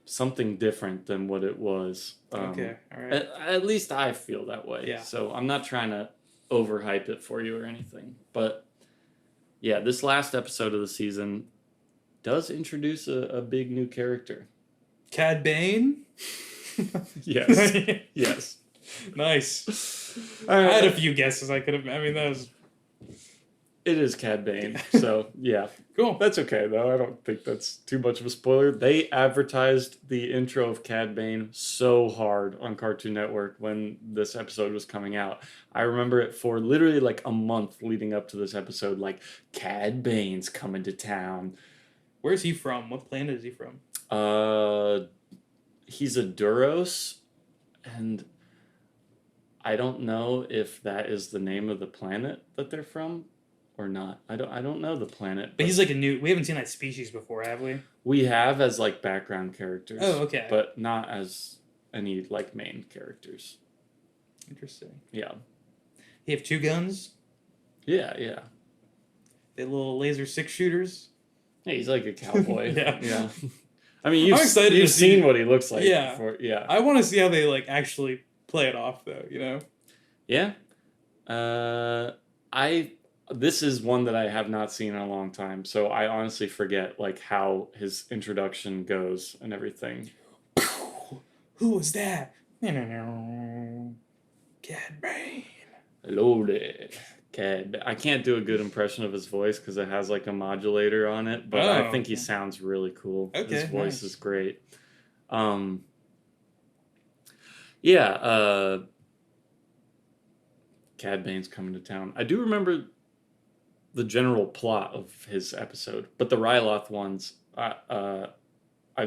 something different than what it was. Okay, all right. At least I feel that way. Yeah. So I'm not trying to overhype it for you or anything, but yeah, this last episode of the season does introduce a big new character. Cad Bane? Yes. Yes. Nice. All right. I had a few guesses I could have. I mean, that was. It is Cad Bane, so yeah. Cool. That's okay, though. I don't think that's too much of a spoiler. They advertised the intro of Cad Bane so hard on Cartoon Network when this episode was coming out. I remember it for literally like a month leading up to this episode, like, Cad Bane's coming to town. Where's he from? What planet is he from? He's a Duros, and I don't know if that is the name of the planet that they're from. Or not. I don't know the planet. But he's like a new... We haven't seen that species before, have we? We have as, like, background characters. Oh, okay. But not as any, like, main characters. Interesting. Yeah. He have 2 guns? Yeah, yeah. They little laser 6-shooters? Hey, he's like a cowboy. Yeah. Yeah. I mean, you've to seen what he looks like Yeah. before. Yeah. I want to see how they, like, actually play it off, though, you know? Yeah. This is one that I have not seen in a long time, so I honestly forget like how his introduction goes and everything. Who was that? Cad Bane. Hello there, Cad. I can't do a good impression of his voice because it has like a modulator on it, but I think he sounds really cool. Okay, his voice nice. is great. Cad Bane's coming to town. I do remember the general plot of his episode, but the Ryloth ones, I've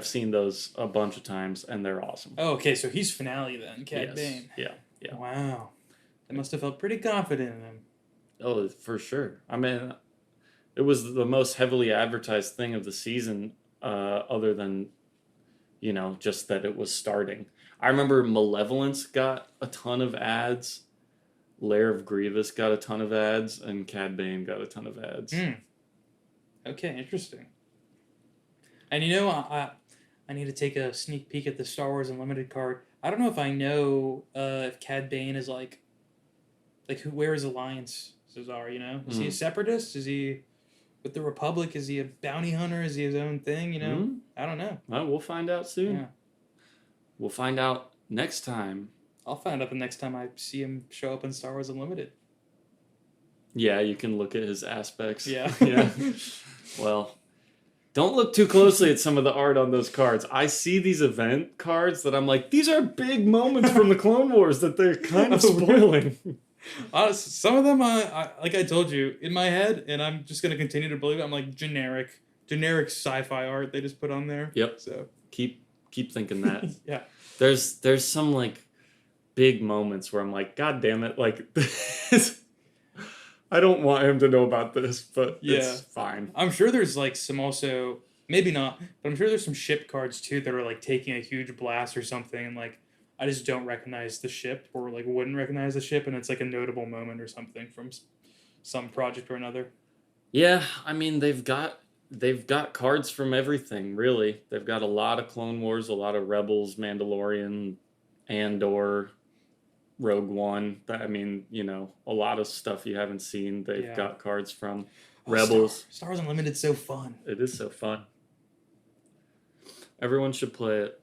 seen those a bunch of times, and they're awesome. Oh, okay, so he's finale then, Cad Bane. Yeah, yeah. Wow. They must have felt pretty confident in him. Oh, for sure. I mean, it was the most heavily advertised thing of the season, other than, you know, just that it was starting. I remember Malevolence got a ton of ads. Lair of Grievous got a ton of ads, and Cad Bane got a ton of ads. Okay, interesting. And you know, I need to take a sneak peek at the Star Wars Unlimited card. I don't know if I know if Cad Bane is like where his alliances are, you know? Is he a separatist? Is he with the Republic? Is he a bounty hunter? Is he his own thing, you know? I don't know. Well, we'll find out soon. Yeah. We'll find out next time. I'll find out the next time I see him show up in Star Wars Unlimited. Yeah, you can look at his aspects. Yeah. Yeah. Well, don't look too closely at some of the art on those cards. I see these event cards that I'm like, these are big moments from the Clone Wars that they're kind of spoiling. Some of them, like I told you, in my head, and I'm just going to continue to believe it, I'm like generic sci-fi art they just put on there. Yep. So Keep thinking that. Yeah. There's some like big moments where I'm like, God damn it, like I don't want him to know about this, but it's fine. I'm sure there's like some also, maybe not, but I'm sure there's some ship cards too that are like taking a huge blast or something, and like I just don't recognize the ship or like wouldn't recognize the ship, and it's like a notable moment or something from some project or another. Yeah, I mean they've got cards from everything, really. They've got a lot of Clone Wars, a lot of Rebels, Mandalorian, Andor. Rogue One. I mean, a lot of stuff you haven't seen. They've Yeah. got cards from Oh, Rebels. Star Wars Unlimited's so fun. It is so fun. Everyone should play it.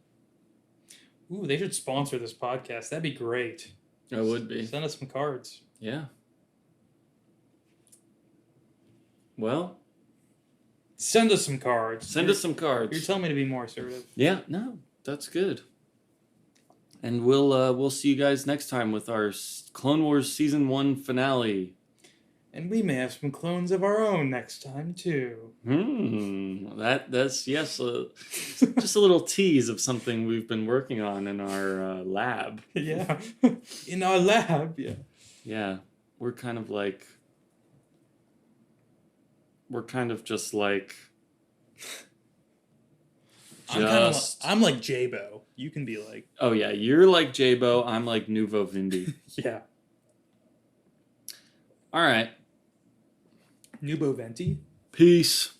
Ooh, they should sponsor this podcast. That'd be great. It would be. Send us some cards. Yeah. Well, send us some cards. Send us some cards. You're telling me to be more assertive. Yeah, no, that's good. And we'll see you guys next time with our Clone Wars Season 1 finale. And we may have some clones of our own next time, too. That's yes, just a little tease of something we've been working on in our lab. Yeah, in our lab, yeah. Yeah, we're kind of just like... I'm like J-Bo. You can be like... Oh, yeah, you're like J-Bo. I'm like Nouveau Vindi. Yeah. All right. Nubo Venti. Peace.